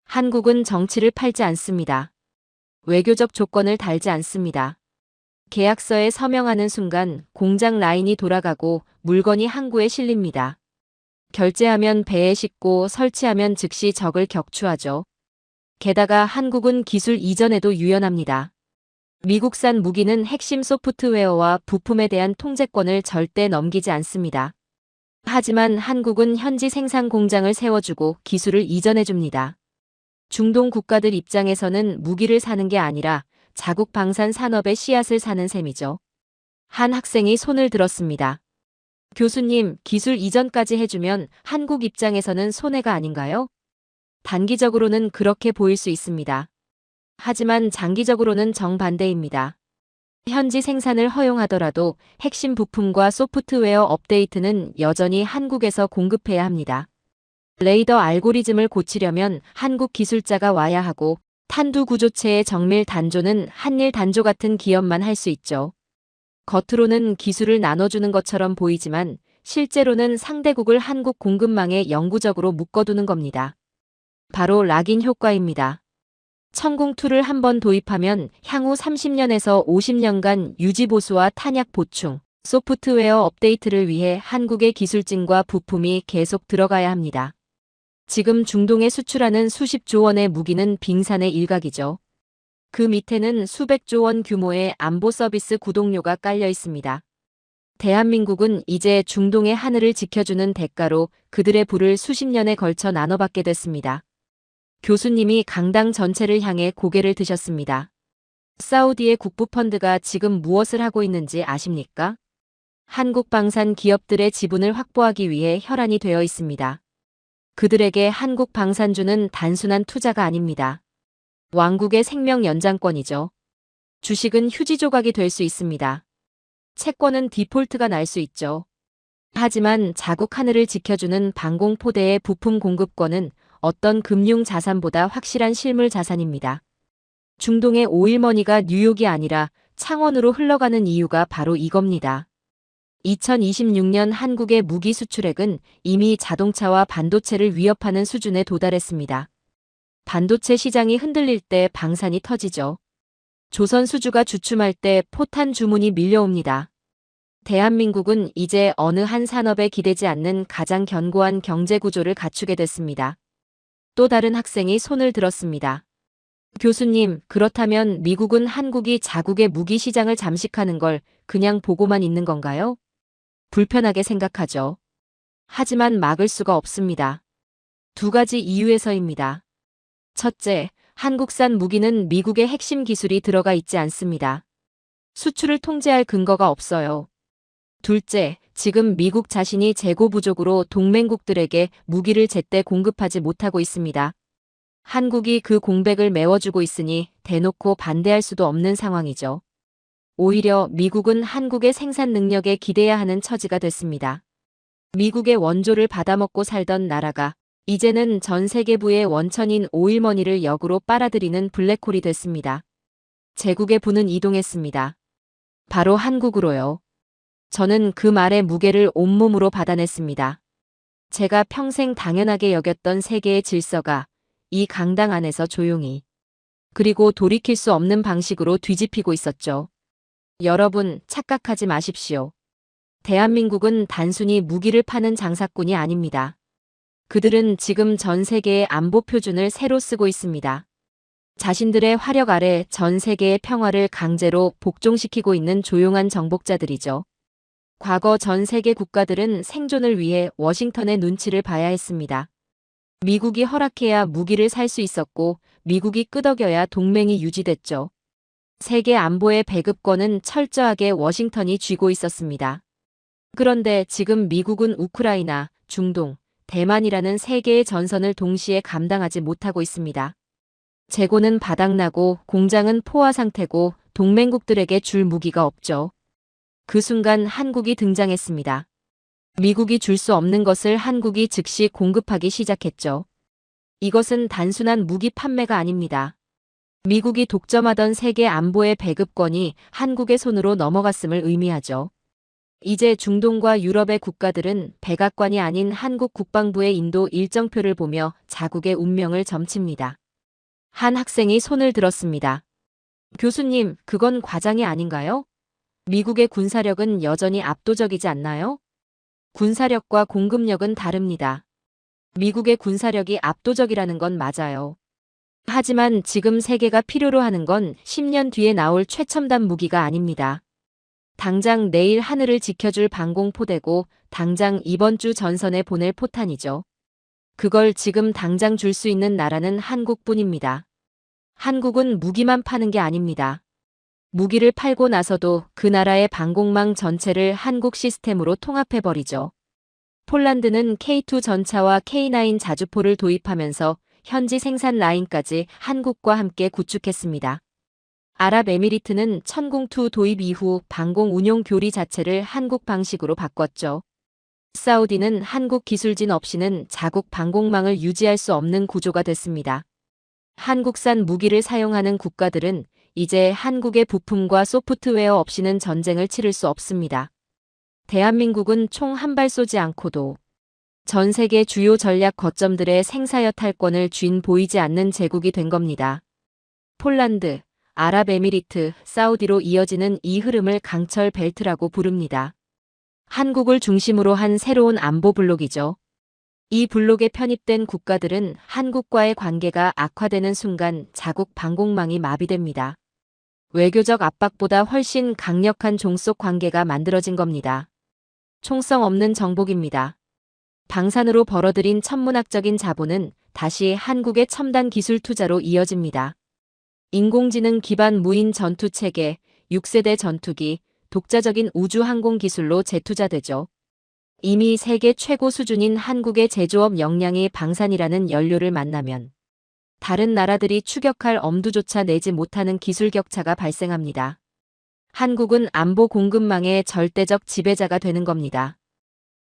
한국은 정치를 팔지 않습니다. 외교적 조건을 달지 않습니다. 계약서에 서명하는 순간 공장 라인이 돌아가고 물건이 항구에 실립니다. 결제하면 배에 싣고 설치하면 즉시 적을 격추하죠. 게다가 한국은 기술 이전에도 유연합니다. 미국산 무기는 핵심 소프트웨어와 부품에 대한 통제권을 절대 넘기지 않습니다. 하지만 한국은 현지 생산 공장을 세워주고 기술을 이전해줍니다. 중동 국가들 입장에서는 무기를 사는 게 아니라 자국 방산 산업의 씨앗을 사는 셈이죠. 한 학생이 손을 들었습니다. 교수님, 기술 이전까지 해주면 한국 입장에서는 손해가 아닌가요? 단기적으로는 그렇게 보일 수 있습니다. 하지만 장기적으로는 정반대입니다. 현지 생산을 허용하더라도 핵심 부품과 소프트웨어 업데이트는 여전히 한국에서 공급해야 합니다. 레이더 알고리즘을 고치려면 한국 기술자가 와야 하고 탄두 구조체의 정밀 단조는 한일 단조 같은 기업만 할 수 있죠. 겉으로는 기술을 나눠주는 것처럼 보이지만 실제로는 상대국을 한국 공급망에 영구적으로 묶어두는 겁니다. 바로 락인 효과입니다. 천궁2를 한번 도입하면 향후 30년에서 50년간 유지보수와 탄약 보충, 소프트웨어 업데이트를 위해 한국의 기술진과 부품이 계속 들어가야 합니다. 지금 중동에 수출하는 수십조 원의 무기는 빙산의 일각이죠. 그 밑에는 수백조 원 규모의 안보 서비스 구독료가 깔려 있습니다. 대한민국은 이제 중동의 하늘을 지켜주는 대가로 그들의 부를 수십 년에 걸쳐 나눠받게 됐습니다. 교수님이 강당 전체를 향해 고개를 드셨습니다. 사우디의 국부펀드가 지금 무엇을 하고 있는지 아십니까? 한국 방산 기업들의 지분을 확보하기 위해 혈안이 되어 있습니다. 그들에게 한국 방산주는 단순한 투자가 아닙니다. 왕국의 생명 연장권이죠. 주식은 휴지 조각이 될 수 있습니다. 채권은 디폴트가 날 수 있죠. 하지만 자국 하늘을 지켜주는 방공포대의 부품 공급권은 어떤 금융 자산보다 확실한 실물 자산입니다. 중동의 오일머니가 뉴욕이 아니라 창원으로 흘러가는 이유가 바로 이겁니다. 2026년 한국의 무기 수출액은 이미 자동차와 반도체를 위협하는 수준에 도달했습니다. 반도체 시장이 흔들릴 때 방산이 터지죠. 조선 수주가 주춤할 때 포탄 주문이 밀려옵니다. 대한민국은 이제 어느 한 산업에 기대지 않는 가장 견고한 경제 구조를 갖추게 됐습니다. 또 다른 학생이 손을 들었습니다. 교수님, 그렇다면 미국은 한국이 자국의 무기 시장을 잠식하는 걸 그냥 보고만 있는 건가요? 불편하게 생각하죠. 하지만 막을 수가 없습니다. 두 가지 이유에서입니다. 첫째, 한국산 무기는 미국의 핵심 기술이 들어가 있지 않습니다. 수출을 통제할 근거가 없어요. 둘째, 지금 미국 자신이 재고 부족으로 동맹국들에게 무기를 제때 공급하지 못하고 있습니다. 한국이 그 공백을 메워주고 있으니 대놓고 반대할 수도 없는 상황이죠. 오히려 미국은 한국의 생산 능력에 기대야 하는 처지가 됐습니다. 미국의 원조를 받아먹고 살던 나라가 이제는 전 세계부의 원천인 오일머니를 역으로 빨아들이는 블랙홀이 됐습니다. 제국의 부는 이동했습니다. 바로 한국으로요. 저는 그 말의 무게를 온몸으로 받아냈습니다. 제가 평생 당연하게 여겼던 세계의 질서가 이 강당 안에서 조용히 그리고 돌이킬 수 없는 방식으로 뒤집히고 있었죠. 여러분, 착각하지 마십시오. 대한민국은 단순히 무기를 파는 장사꾼이 아닙니다. 그들은 지금 전 세계의 안보 표준을 새로 쓰고 있습니다. 자신들의 화력 아래 전 세계의 평화를 강제로 복종시키고 있는 조용한 정복자들이죠. 과거 전 세계 국가들은 생존을 위해 워싱턴의 눈치를 봐야 했습니다. 미국이 허락해야 무기를 살 수 있었고 미국이 끄덕여야 동맹이 유지됐죠. 세계 안보의 배급권은 철저하게 워싱턴이 쥐고 있었습니다. 그런데 지금 미국은 우크라이나, 중동, 대만이라는 세 개의 전선을 동시에 감당하지 못하고 있습니다. 재고는 바닥나고 공장은 포화 상태고 동맹국들에게 줄 무기가 없죠. 그 순간 한국이 등장했습니다. 미국이 줄 수 없는 것을 한국이 즉시 공급하기 시작했죠. 이것은 단순한 무기 판매가 아닙니다. 미국이 독점하던 세계 안보의 배급권이 한국의 손으로 넘어갔음을 의미하죠. 이제 중동과 유럽의 국가들은 백악관이 아닌 한국 국방부의 인도 일정표를 보며 자국의 운명을 점칩니다. 한 학생이 손을 들었습니다. 교수님, 그건 과장이 아닌가요? 미국의 군사력은 여전히 압도적이지 않나요? 군사력과 공급력은 다릅니다. 미국의 군사력이 압도적이라는 건 맞아요. 하지만 지금 세계가 필요로 하는 건 10년 뒤에 나올 최첨단 무기가 아닙니다. 당장 내일 하늘을 지켜줄 방공포대고 당장 이번 주 전선에 보낼 포탄이죠. 그걸 지금 당장 줄 수 있는 나라는 한국뿐입니다. 한국은 무기만 파는 게 아닙니다. 무기를 팔고 나서도 그 나라의 방공망 전체를 한국 시스템으로 통합해버리죠. 폴란드는 K2 전차와 K9 자주포를 도입하면서 현지 생산 라인까지 한국과 함께 구축했습니다. 아랍에미리트는 천궁2 도입 이후 방공 운용 교리 자체를 한국 방식으로 바꿨죠. 사우디는 한국 기술진 없이는 자국 방공망을 유지할 수 없는 구조가 됐습니다. 한국산 무기를 사용하는 국가들은 이제 한국의 부품과 소프트웨어 없이는 전쟁을 치를 수 없습니다. 대한민국은 총 한 발 쏘지 않고도 전 세계 주요 전략 거점들의 생사여탈권을 쥔 보이지 않는 제국이 된 겁니다. 폴란드, 아랍에미리트, 사우디로 이어지는 이 흐름을 강철 벨트라고 부릅니다. 한국을 중심으로 한 새로운 안보 블록이죠. 이 블록에 편입된 국가들은 한국과의 관계가 악화되는 순간 자국 방공망이 마비됩니다. 외교적 압박보다 훨씬 강력한 종속 관계가 만들어진 겁니다. 총성 없는 정복입니다. 방산으로 벌어들인 천문학적인 자본은 다시 한국의 첨단 기술 투자로 이어집니다. 인공지능 기반 무인 전투체계, 6세대 전투기, 독자적인 우주 항공 기술로 재투자되죠. 이미 세계 최고 수준인 한국의 제조업 역량이 방산이라는 연료를 만나면 다른 나라들이 추격할 엄두조차 내지 못하는 기술 격차가 발생합니다. 한국은 안보 공급망의 절대적 지배자가 되는 겁니다.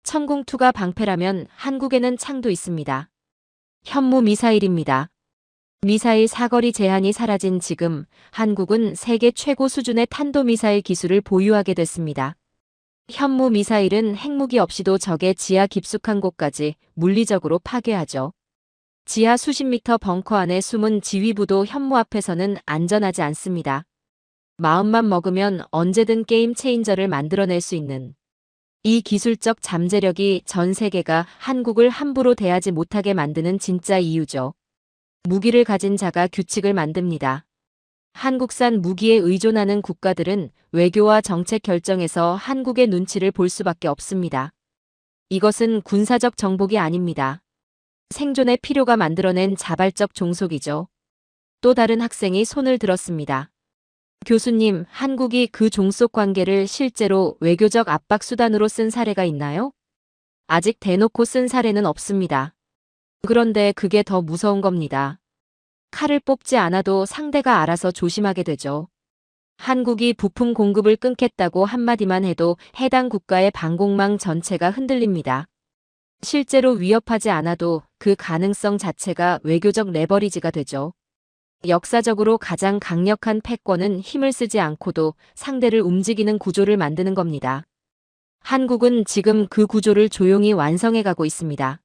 천궁2가 방패라면 한국에는 창도 있습니다. 현무 미사일입니다. 미사일 사거리 제한이 사라진 지금 한국은 세계 최고 수준의 탄도미사일 기술을 보유하게 됐습니다. 현무 미사일은 핵무기 없이도 적의 지하 깊숙한 곳까지 물리적으로 파괴하죠. 지하 수십 미터 벙커 안에 숨은 지휘부도 현무 앞에서는 안전하지 않습니다. 마음만 먹으면 언제든 게임 체인저를 만들어낼 수 있는 이 기술적 잠재력이 전 세계가 한국을 함부로 대하지 못하게 만드는 진짜 이유죠. 무기를 가진 자가 규칙을 만듭니다. 한국산 무기에 의존하는 국가들은 외교와 정책 결정에서 한국의 눈치를 볼 수밖에 없습니다. 이것은 군사적 정복이 아닙니다. 생존의 필요가 만들어낸 자발적 종속이죠. 또 다른 학생이 손을 들었습니다. 교수님, 한국이 그 종속 관계를 실제로 외교적 압박 수단으로 쓴 사례가 있나요? 아직 대놓고 쓴 사례는 없습니다. 그런데 그게 더 무서운 겁니다. 칼을 뽑지 않아도 상대가 알아서 조심하게 되죠. 한국이 부품 공급을 끊겠다고 한마디만 해도 해당 국가의 방공망 전체가 흔들립니다. 실제로 위협하지 않아도 그 가능성 자체가 외교적 레버리지가 되죠. 역사적으로 가장 강력한 패권은 힘을 쓰지 않고도 상대를 움직이는 구조를 만드는 겁니다. 한국은 지금 그 구조를 조용히 완성해 가고 있습니다.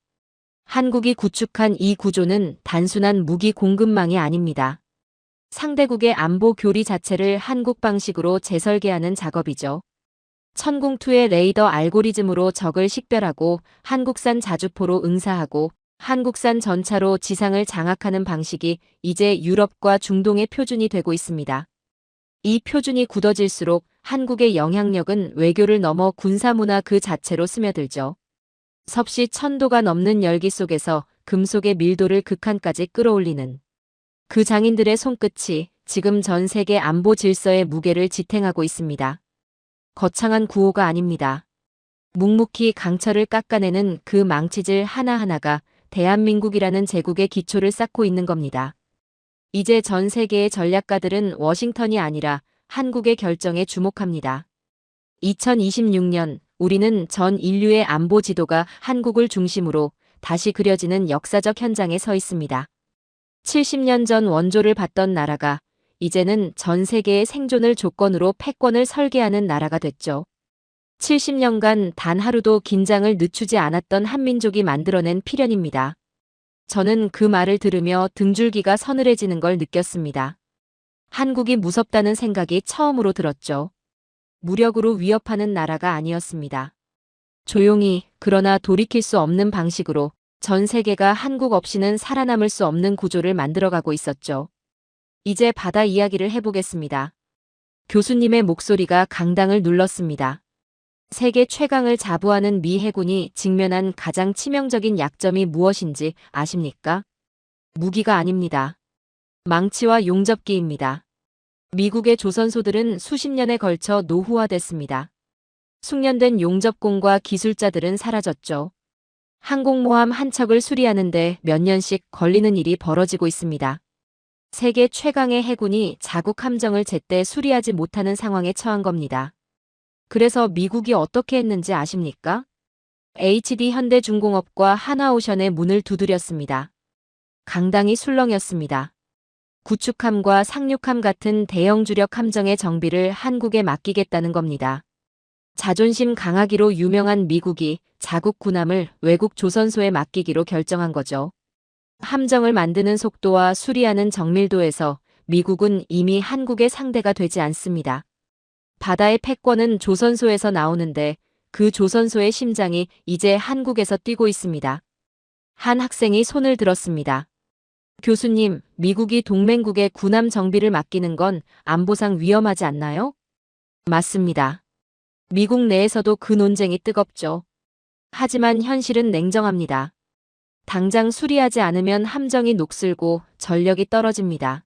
한국이 구축한 이 구조는 단순한 무기 공급망이 아닙니다. 상대국의 안보 교리 자체를 한국 방식으로 재설계하는 작업이죠. 천궁2의 레이더 알고리즘으로 적을 식별하고 한국산 자주포로 응사하고 한국산 전차로 지상을 장악하는 방식이 이제 유럽과 중동의 표준이 되고 있습니다. 이 표준이 굳어질수록 한국의 영향력은 외교를 넘어 군사문화 그 자체로 스며들죠. 섭씨 1000도가 넘는 열기 속에서 금속의 밀도를 극한까지 끌어올리는 그 장인들의 손끝이 지금 전 세계 안보 질서의 무게를 지탱하고 있습니다. 거창한 구호가 아닙니다. 묵묵히 강철을 깎아내는 그 망치질 하나하나가 대한민국이라는 제국의 기초를 쌓고 있는 겁니다. 이제 전 세계의 전략가들은 워싱턴이 아니라 한국의 결정에 주목합니다. 2026년 우리는 전 인류의 안보 지도가 한국을 중심으로 다시 그려지는 역사적 현장에 서 있습니다. 70년 전 원조를 받던 나라가 이제는 전 세계의 생존을 조건으로 패권을 설계하는 나라가 됐죠. 70년간 단 하루도 긴장을 늦추지 않았던 한민족이 만들어낸 필연입니다. 저는 그 말을 들으며 등줄기가 서늘해지는 걸 느꼈습니다. 한국이 무섭다는 생각이 처음으로 들었죠. 무력으로 위협하는 나라가 아니었습니다. 조용히, 그러나 돌이킬 수 없는 방식으로 전 세계가 한국 없이는 살아남을 수 없는 구조를 만들어가고 있었죠. 이제 바다 이야기를 해보겠습니다. 교수님의 목소리가 강당을 눌렀습니다. 세계 최강을 자부하는 미 해군이 직면한 가장 치명적인 약점이 무엇인지 아십니까? 무기가 아닙니다. 망치와 용접기입니다. 미국의 조선소들은 수십 년에 걸쳐 노후화됐습니다. 숙련된 용접공과 기술자들은 사라졌죠. 항공모함 한 척을 수리하는데 몇 년씩 걸리는 일이 벌어지고 있습니다. 세계 최강의 해군이 자국 함정을 제때 수리하지 못하는 상황에 처한 겁니다. 그래서 미국이 어떻게 했는지 아십니까? HD 현대중공업과 하나오션의 문을 두드렸습니다. 강당이 술렁였습니다. 구축함과 상륙함 같은 대형 주력 함정의 정비를 한국에 맡기겠다는 겁니다. 자존심 강하기로 유명한 미국이 자국 군함을 외국 조선소에 맡기기로 결정한 거죠. 함정을 만드는 속도와 수리하는 정밀도에서 미국은 이미 한국의 상대가 되지 않습니다. 바다의 패권은 조선소에서 나오는데 그 조선소의 심장이 이제 한국에서 뛰고 있습니다. 한 학생이 손을 들었습니다. 교수님, 미국이 동맹국의 군함 정비를 맡기는 건 안보상 위험하지 않나요? 맞습니다. 미국 내에서도 그 논쟁이 뜨겁죠. 하지만 현실은 냉정합니다. 당장 수리하지 않으면 함정이 녹슬고 전력이 떨어집니다.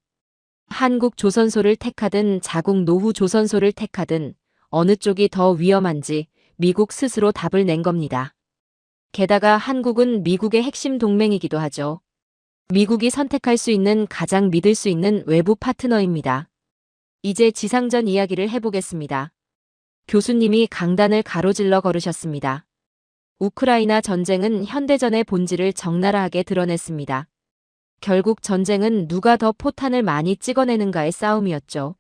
한국 조선소를 택하든 자국 노후 조선소를 택하든 어느 쪽이 더 위험한지 미국 스스로 답을 낸 겁니다. 게다가 한국은 미국의 핵심 동맹이기도 하죠. 미국이 선택할 수 있는 가장 믿을 수 있는 외부 파트너입니다. 이제 지상전 이야기를 해보겠습니다. 교수님이 강단을 가로질러 걸으셨습니다. 우크라이나 전쟁은 현대전의 본질을 적나라하게 드러냈습니다. 결국 전쟁은 누가 더 포탄을 많이 찍어내는가의 싸움이었죠.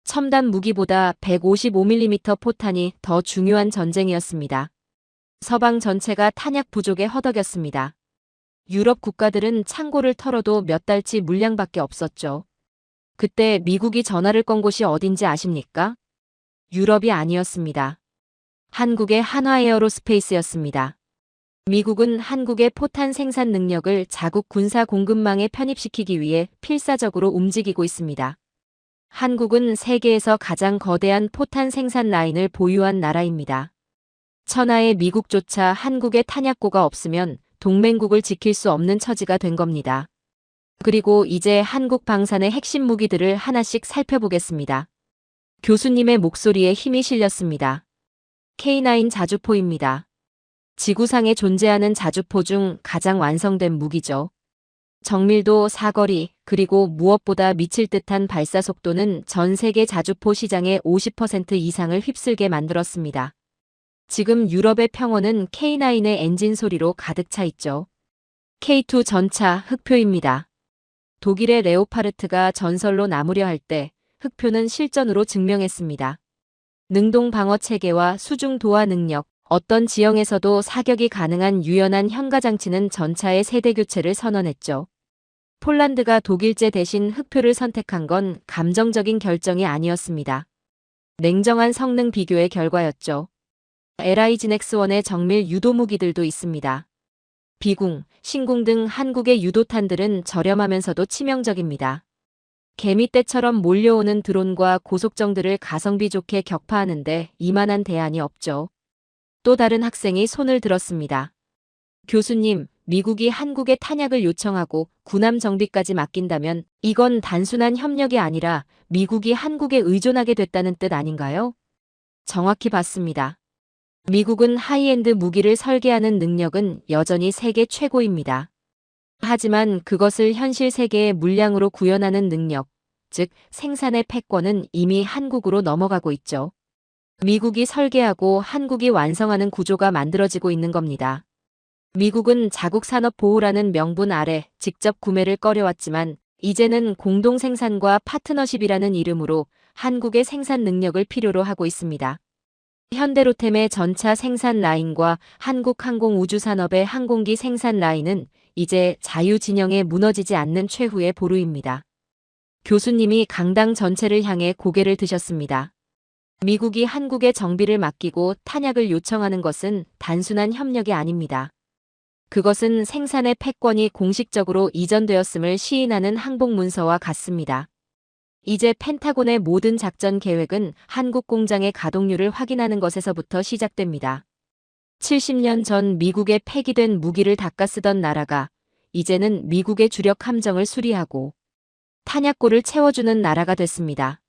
첨단 무기보다 155mm 포탄이 더 중요한 전쟁이었습니다. 서방 전체가 탄약 부족에 허덕였습니다. 유럽 국가들은 창고를 털어도 몇 달치 물량밖에 없었죠. 그때 미국이 전화를 건 곳이 어딘지 아십니까? 유럽이 아니었습니다. 한국의 한화에어로스페이스였습니다. 미국은 한국의 포탄 생산 능력을 자국 군사 공급망에 편입시키기 위해 필사적으로 움직이고 있습니다. 한국은 세계에서 가장 거대한 포탄 생산 라인을 보유한 나라입니다. 천하의 미국조차 한국의 탄약고가 없으면 동맹국을 지킬 수 없는 처지가 된 겁니다. 그리고 이제 한국 방산의 핵심 무기들을 하나씩 살펴보겠습니다. 교수님의 목소리에 힘이 실렸습니다. K9 자주포입니다. 지구상에 존재하는 자주포 중 가장 완성된 무기죠. 정밀도, 사거리, 그리고 무엇보다 미칠 듯한 발사 속도는 전 세계 자주포 시장의 50% 이상을 휩쓸게 만들었습니다. 지금 유럽의 평원은 K9의 엔진 소리로 가득 차 있죠. K2 전차 흑표입니다. 독일의 레오파르트가 전설로 남으려 할 때 흑표는 실전으로 증명했습니다. 능동 방어 체계와 수중 도하 능력, 어떤 지형에서도 사격이 가능한 유연한 현가장치는 전차의 세대 교체를 선언했죠. 폴란드가 독일제 대신 흑표를 선택한 건 감정적인 결정이 아니었습니다. 냉정한 성능 비교의 결과였죠. LIGNX1의 정밀 유도 무기들도 있습니다. 비궁, 신궁 등 한국의 유도탄들은 저렴하면서도 치명적입니다. 개미떼처럼 몰려오는 드론과 고속정들을 가성비 좋게 격파하는데 이만한 대안이 없죠. 또 다른 학생이 손을 들었습니다. 교수님, 미국이 한국에 탄약을 요청하고 군함 정비까지 맡긴다면 이건 단순한 협력이 아니라 미국이 한국에 의존하게 됐다는 뜻 아닌가요? 정확히 봤습니다. 미국은 하이엔드 무기를 설계하는 능력은 여전히 세계 최고입니다. 하지만 그것을 현실 세계의 물량으로 구현하는 능력, 즉 생산의 패권은 이미 한국으로 넘어가고 있죠. 미국이 설계하고 한국이 완성하는 구조가 만들어지고 있는 겁니다. 미국은 자국 산업 보호라는 명분 아래 직접 구매를 꺼려왔지만 이제는 공동 생산과 파트너십이라는 이름으로 한국의 생산 능력을 필요로 하고 있습니다. 현대로템의 전차 생산 라인과 한국항공우주산업의 항공기 생산 라인은 이제 자유진영에 무너지지 않는 최후의 보루입니다. 교수님이 강당 전체를 향해 고개를 드셨습니다. 미국이 한국의 정비를 맡기고 탄약을 요청하는 것은 단순한 협력이 아닙니다. 그것은 생산의 패권이 공식적으로 이전되었음을 시인하는 항복문서와 같습니다. 이제 펜타곤의 모든 작전 계획은 한국 공장의 가동률을 확인하는 것에서부터 시작됩니다. 70년 전 미국에 폐기된 무기를 닦아 쓰던 나라가 이제는 미국의 주력 함정을 수리하고 탄약고를 채워주는 나라가 됐습니다.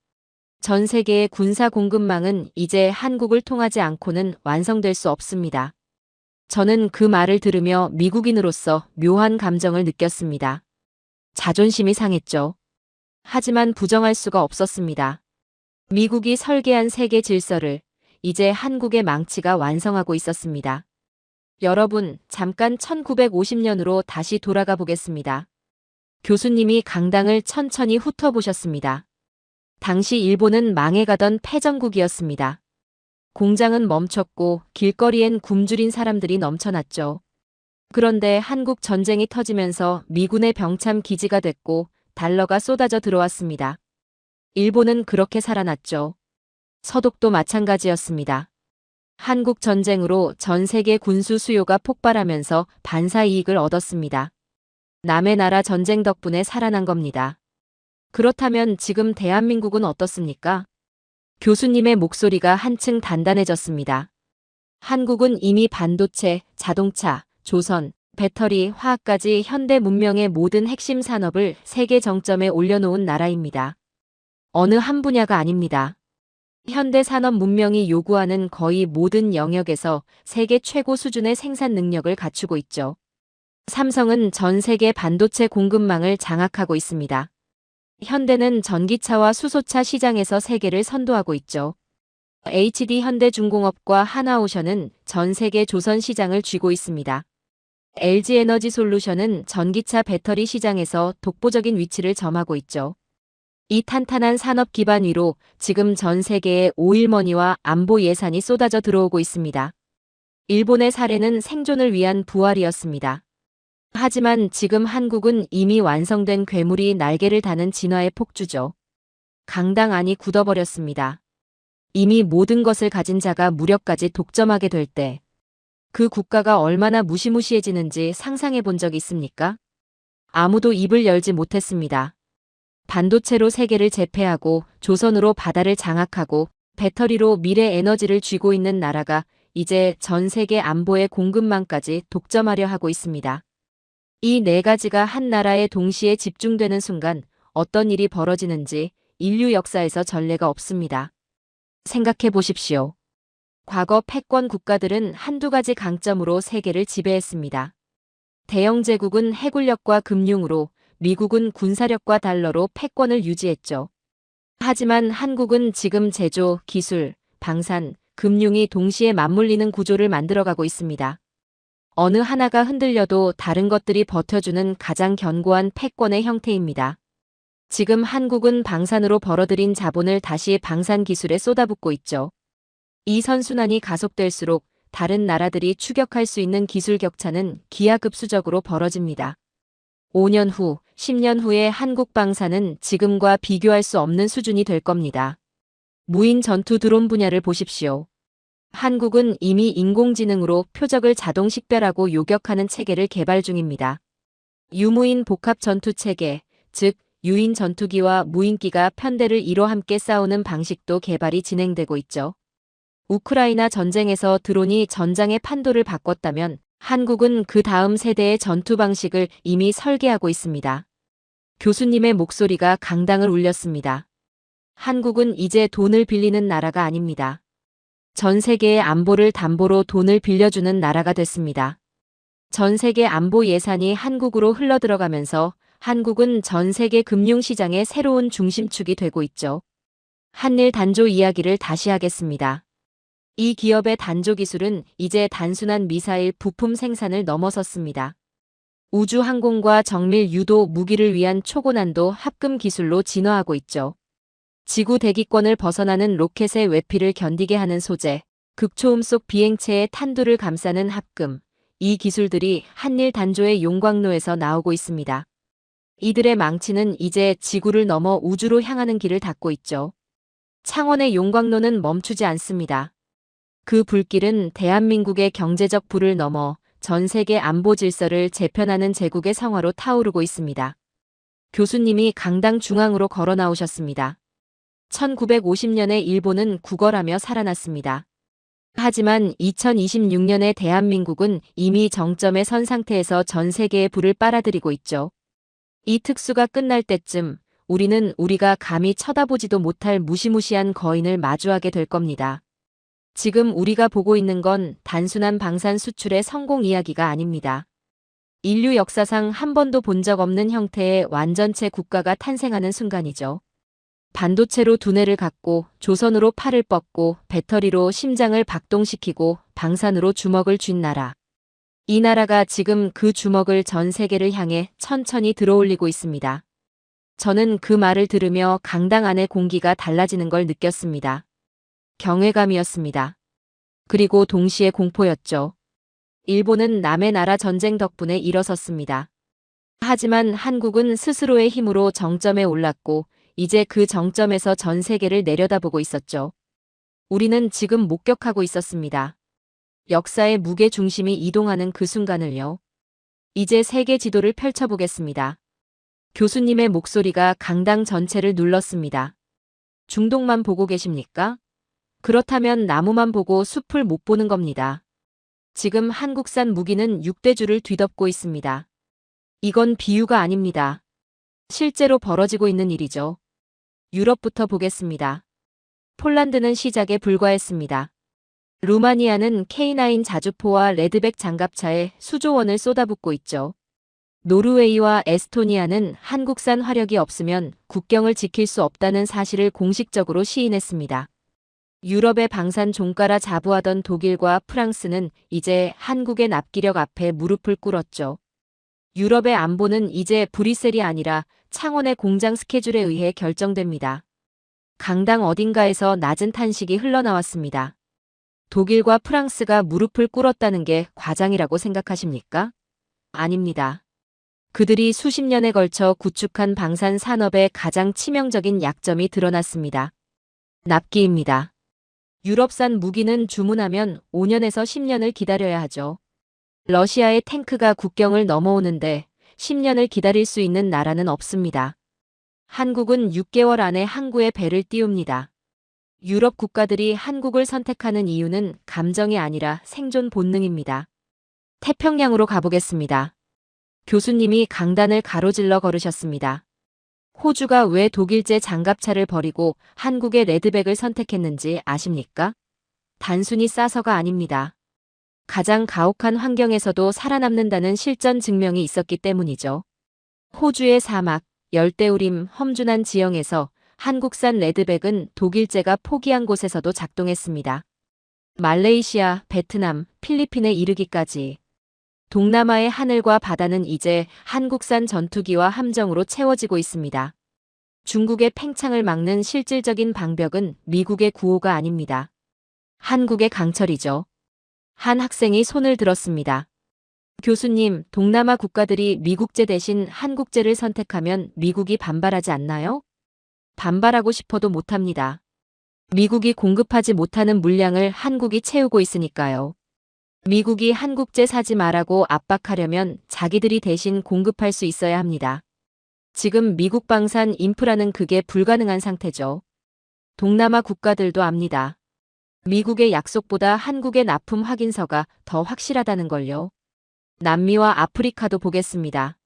전 세계의 군사 공급망은 이제 한국을 통하지 않고는 완성될 수 없습니다. 저는 그 말을 들으며 미국인으로서 묘한 감정을 느꼈습니다. 자존심이 상했죠. 하지만 부정할 수가 없었습니다. 미국이 설계한 세계 질서를 이제 한국의 망치가 완성하고 있었습니다. 여러분, 잠깐 1950년으로 다시 돌아가 보겠습니다. 교수님이 강당을 천천히 훑어보셨습니다. 당시 일본은 망해가던 패전국이었습니다. 공장은 멈췄고 길거리엔 굶주린 사람들이 넘쳐났죠. 그런데 한국 전쟁이 터지면서 미군의 병참 기지가 됐고 달러가 쏟아져 들어왔습니다. 일본은 그렇게 살아났죠. 서독도 마찬가지였습니다. 한국 전쟁으로 전 세계 군수 수요가 폭발하면서 반사 이익을 얻었습니다. 남의 나라 전쟁 덕분에 살아난 겁니다. 그렇다면 지금 대한민국은 어떻습니까? 교수님의 목소리가 한층 단단해졌습니다. 한국은 이미 반도체, 자동차, 조선, 배터리, 화학까지 현대 문명의 모든 핵심 산업을 세계 정점에 올려놓은 나라입니다. 어느 한 분야가 아닙니다. 현대 산업 문명이 요구하는 거의 모든 영역에서 세계 최고 수준의 생산 능력을 갖추고 있죠. 삼성은 전 세계 반도체 공급망을 장악하고 있습니다. 현대는 전기차와 수소차 시장에서 세계를 선도하고 있죠. HD 현대중공업과 하나오션은 전 세계 조선 시장을 쥐고 있습니다. LG에너지솔루션은 전기차 배터리 시장에서 독보적인 위치를 점하고 있죠. 이 탄탄한 산업 기반 위로 지금 전 세계에 오일머니와 안보 예산이 쏟아져 들어오고 있습니다. 일본의 사례는 생존을 위한 부활이었습니다. 하지만 지금 한국은 이미 완성된 괴물이 날개를 다는 진화의 폭주죠. 강당 안이 굳어버렸습니다. 이미 모든 것을 가진 자가 무력까지 독점하게 될 때 그 국가가 얼마나 무시무시해지는지 상상해 본 적 있습니까? 아무도 입을 열지 못했습니다. 반도체로 세계를 제패하고 조선으로 바다를 장악하고 배터리로 미래 에너지를 쥐고 있는 나라가 이제 전 세계 안보의 공급망까지 독점하려 하고 있습니다. 이 네 가지가 한 나라에 동시에 집중되는 순간 어떤 일이 벌어지는지 인류 역사에서 전례가 없습니다. 생각해 보십시오. 과거 패권 국가들은 한두 가지 강점으로 세계를 지배했습니다. 대영 제국은 해군력과 금융으로, 미국은 군사력과 달러로 패권을 유지했죠. 하지만 한국은 지금 제조, 기술, 방산, 금융이 동시에 맞물리는 구조를 만들어가고 있습니다. 어느 하나가 흔들려도 다른 것들이 버텨주는 가장 견고한 패권의 형태입니다. 지금 한국은 방산으로 벌어들인 자본을 다시 방산 기술에 쏟아붓고 있죠. 이 선순환이 가속될수록 다른 나라들이 추격할 수 있는 기술 격차는 기하급수적으로 벌어집니다. 5년 후, 10년 후에 한국 방산은 지금과 비교할 수 없는 수준이 될 겁니다. 무인 전투 드론 분야를 보십시오. 한국은 이미 인공지능으로 표적을 자동 식별하고 요격하는 체계를 개발 중입니다. 유무인 복합 전투 체계, 즉 유인 전투기와 무인기가 편대를 이뤄 함께 싸우는 방식도 개발이 진행되고 있죠. 우크라이나 전쟁에서 드론이 전장의 판도를 바꿨다면 한국은 그 다음 세대의 전투 방식을 이미 설계하고 있습니다. 교수님의 목소리가 강당을 울렸습니다. 한국은 이제 돈을 빌리는 나라가 아닙니다. 전 세계의 안보를 담보로 돈을 빌려주는 나라가 됐습니다. 전 세계 안보 예산이 한국으로 흘러들어가면서 한국은 전 세계 금융시장의 새로운 중심축이 되고 있죠. 한일 단조 이야기를 다시 하겠습니다. 이 기업의 단조 기술은 이제 단순한 미사일 부품 생산을 넘어섰습니다. 우주항공과 정밀 유도 무기를 위한 초고난도 합금 기술로 진화하고 있죠. 지구 대기권을 벗어나는 로켓의 외피를 견디게 하는 소재, 극초음 속 비행체의 탄두를 감싸는 합금, 이 기술들이 한일 단조의 용광로에서 나오고 있습니다. 이들의 망치는 이제 지구를 넘어 우주로 향하는 길을 닫고 있죠. 창원의 용광로는 멈추지 않습니다. 그 불길은 대한민국의 경제적 부를 넘어 전 세계 안보 질서를 재편하는 제국의 성화로 타오르고 있습니다. 교수님이 강당 중앙으로 걸어 나오셨습니다. 1950년에 일본은 구걸하며 살아났습니다. 하지만 2026년에 대한민국은 이미 정점에 선 상태에서 전 세계의 불을 빨아들이고 있죠. 이 특수가 끝날 때쯤 우리는 우리가 감히 쳐다보지도 못할 무시무시한 거인을 마주하게 될 겁니다. 지금 우리가 보고 있는 건 단순한 방산 수출의 성공 이야기가 아닙니다. 인류 역사상 한 번도 본 적 없는 형태의 완전체 국가가 탄생하는 순간이죠. 반도체로 두뇌를 갖고 조선으로 팔을 뻗고 배터리로 심장을 박동시키고 방산으로 주먹을 쥔 나라. 이 나라가 지금 그 주먹을 전 세계를 향해 천천히 들어올리고 있습니다. 저는 그 말을 들으며 강당 안의 공기가 달라지는 걸 느꼈습니다. 경외감이었습니다. 그리고 동시에 공포였죠. 일본은 남의 나라 전쟁 덕분에 일어섰습니다. 하지만 한국은 스스로의 힘으로 정점에 올랐고 이제 그 정점에서 전 세계를 내려다보고 있었죠. 우리는 지금 목격하고 있었습니다. 역사의 무게 중심이 이동하는 그 순간을요. 이제 세계 지도를 펼쳐보겠습니다. 교수님의 목소리가 강당 전체를 눌렀습니다. 중동만 보고 계십니까? 그렇다면 나무만 보고 숲을 못 보는 겁니다. 지금 한국산 무기는 6대주를 뒤덮고 있습니다. 이건 비유가 아닙니다. 실제로 벌어지고 있는 일이죠. 유럽부터 보겠습니다. 폴란드는 시작에 불과했습니다. 루마니아는 K9 자주포와 레드백 장갑차에 수조 원을 쏟아붓고 있죠. 노르웨이와 에스토니아는 한국산 화력이 없으면 국경을 지킬 수 없다는 사실을 공식적으로 시인했습니다. 유럽의 방산 종가라 자부하던 독일과 프랑스는 이제 한국의 납기력 앞에 무릎을 꿇었죠. 유럽의 안보는 이제 브뤼셀이 아니라 창원의 공장 스케줄에 의해 결정됩니다. 강당 어딘가에서 낮은 탄식이 흘러나왔습니다. 독일과 프랑스가 무릎을 꿇었다는 게 과장이라고 생각하십니까? 아닙니다. 그들이 수십 년에 걸쳐 구축한 방산 산업의 가장 치명적인 약점이 드러났습니다. 납기입니다. 유럽산 무기는 주문하면 5년에서 10년을 기다려야 하죠. 러시아의 탱크가 국경을 넘어오는데 10년을 기다릴 수 있는 나라는 없습니다. 한국은 6개월 안에 항구에 배를 띄웁니다. 유럽 국가들이 한국을 선택하는 이유는 감정이 아니라 생존 본능입니다. 태평양으로 가보겠습니다. 교수님이 강단을 가로질러 걸으셨습니다. 호주가 왜 독일제 장갑차를 버리고 한국의 레드백을 선택했는지 아십니까? 단순히 싸서가 아닙니다. 가장 가혹한 환경에서도 살아남는다는 실전 증명이 있었기 때문이죠. 호주의 사막, 열대우림, 험준한 지형에서 한국산 레드백은 독일제가 포기한 곳에서도 작동했습니다. 말레이시아, 베트남, 필리핀에 이르기까지. 동남아의 하늘과 바다는 이제 한국산 전투기와 함정으로 채워지고 있습니다. 중국의 팽창을 막는 실질적인 방벽은 미국의 구호가 아닙니다. 한국의 강철이죠. 한 학생이 손을 들었습니다. 교수님, 동남아 국가들이 미국제 대신 한국제를 선택하면 미국이 반발하지 않나요? 반발하고 싶어도 못합니다. 미국이 공급하지 못하는 물량을 한국이 채우고 있으니까요. 미국이 한국제 사지 말라고 압박하려면 자기들이 대신 공급할 수 있어야 합니다. 지금 미국 방산 인프라는 그게 불가능한 상태죠. 동남아 국가들도 압니다. 미국의 약속보다 한국의 납품 확인서가 더 확실하다는 걸요. 남미와 아프리카도 보겠습니다.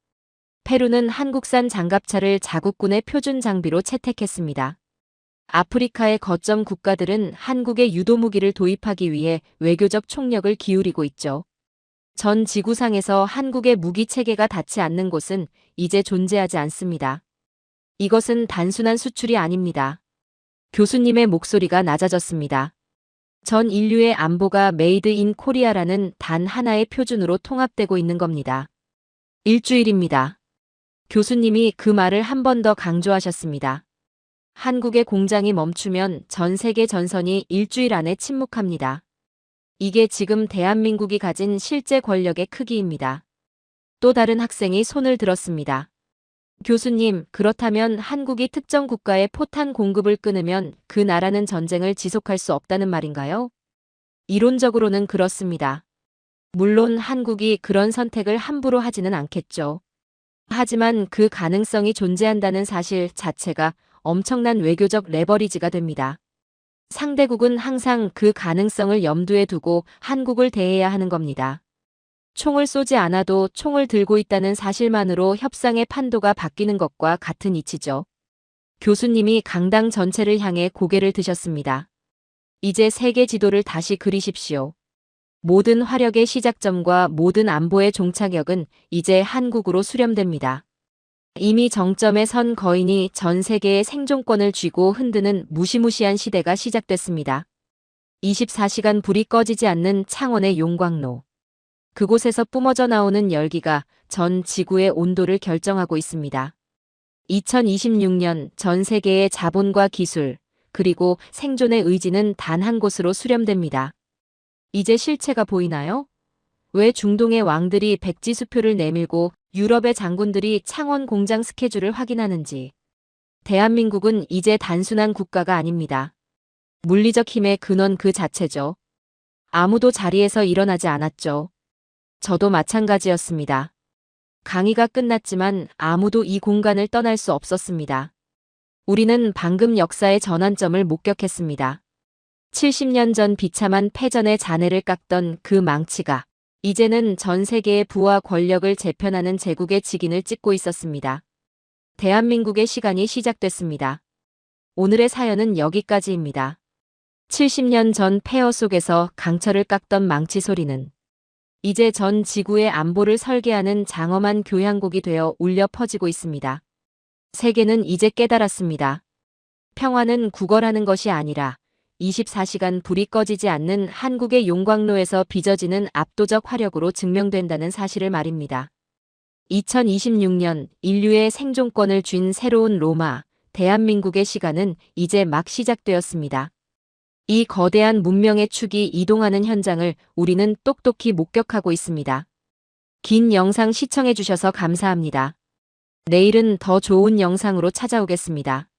페루는 한국산 장갑차를 자국군의 표준 장비로 채택했습니다. 아프리카의 거점 국가들은 한국의 유도무기를 도입하기 위해 외교적 총력을 기울이고 있죠. 전 지구상에서 한국의 무기 체계가 닿지 않는 곳은 이제 존재하지 않습니다. 이것은 단순한 수출이 아닙니다. 교수님의 목소리가 낮아졌습니다. 전 인류의 안보가 메이드 인 코리아라는 단 하나의 표준으로 통합되고 있는 겁니다. 일주일입니다. 교수님이 그 말을 한 번 더 강조하셨습니다. 한국의 공장이 멈추면 전 세계 전선이 일주일 안에 침묵합니다. 이게 지금 대한민국이 가진 실제 권력의 크기입니다. 또 다른 학생이 손을 들었습니다. 교수님, 그렇다면 한국이 특정 국가의 포탄 공급을 끊으면 그 나라는 전쟁을 지속할 수 없다는 말인가요? 이론적으로는 그렇습니다. 물론 한국이 그런 선택을 함부로 하지는 않겠죠. 하지만 그 가능성이 존재한다는 사실 자체가 엄청난 외교적 레버리지가 됩니다. 상대국은 항상 그 가능성을 염두에 두고 한국을 대해야 하는 겁니다. 총을 쏘지 않아도 총을 들고 있다는 사실만으로 협상의 판도가 바뀌는 것과 같은 이치죠. 교수님이 강당 전체를 향해 고개를 드셨습니다. 이제 세계 지도를 다시 그리십시오. 모든 화력의 시작점과 모든 안보의 종착역은 이제 한국으로 수렴됩니다. 이미 정점에 선 거인이 전 세계의 생존권을 쥐고 흔드는 무시무시한 시대가 시작됐습니다. 24시간 불이 꺼지지 않는 창원의 용광로. 그곳에서 뿜어져 나오는 열기가 전 지구의 온도를 결정하고 있습니다. 2026년 전 세계의 자본과 기술, 그리고 생존의 의지는 단 한 곳으로 수렴됩니다. 이제 실체가 보이나요? 왜 중동의 왕들이 백지수표를 내밀고 유럽의 장군들이 창원 공장 스케줄을 확인하는지. 대한민국은 이제 단순한 국가가 아닙니다. 물리적 힘의 근원 그 자체죠. 아무도 자리에서 일어나지 않았죠. 저도 마찬가지였습니다. 강의가 끝났지만 아무도 이 공간을 떠날 수 없었습니다. 우리는 방금 역사의 전환점을 목격했습니다. 70년 전 비참한 패전의 잔해를 깎던 그 망치가 이제는 전 세계의 부와 권력을 재편하는 제국의 직인을 찍고 있었습니다. 대한민국의 시간이 시작됐습니다. 오늘의 사연은 여기까지입니다. 70년 전 폐허 속에서 강철을 깎던 망치 소리는 이제 전 지구의 안보를 설계하는 장엄한 교향곡이 되어 울려 퍼지고 있습니다. 세계는 이제 깨달았습니다. 평화는 구걸하는 것이 아니라 24시간 불이 꺼지지 않는 한국의 용광로에서 빚어지는 압도적 화력으로 증명된다는 사실을 말입니다. 2026년 인류의 생존권을 쥔 새로운 로마, 대한민국의 시간은 이제 막 시작되었습니다. 이 거대한 문명의 축이 이동하는 현장을 우리는 똑똑히 목격하고 있습니다. 긴 영상 시청해주셔서 감사합니다. 내일은 더 좋은 영상으로 찾아오겠습니다.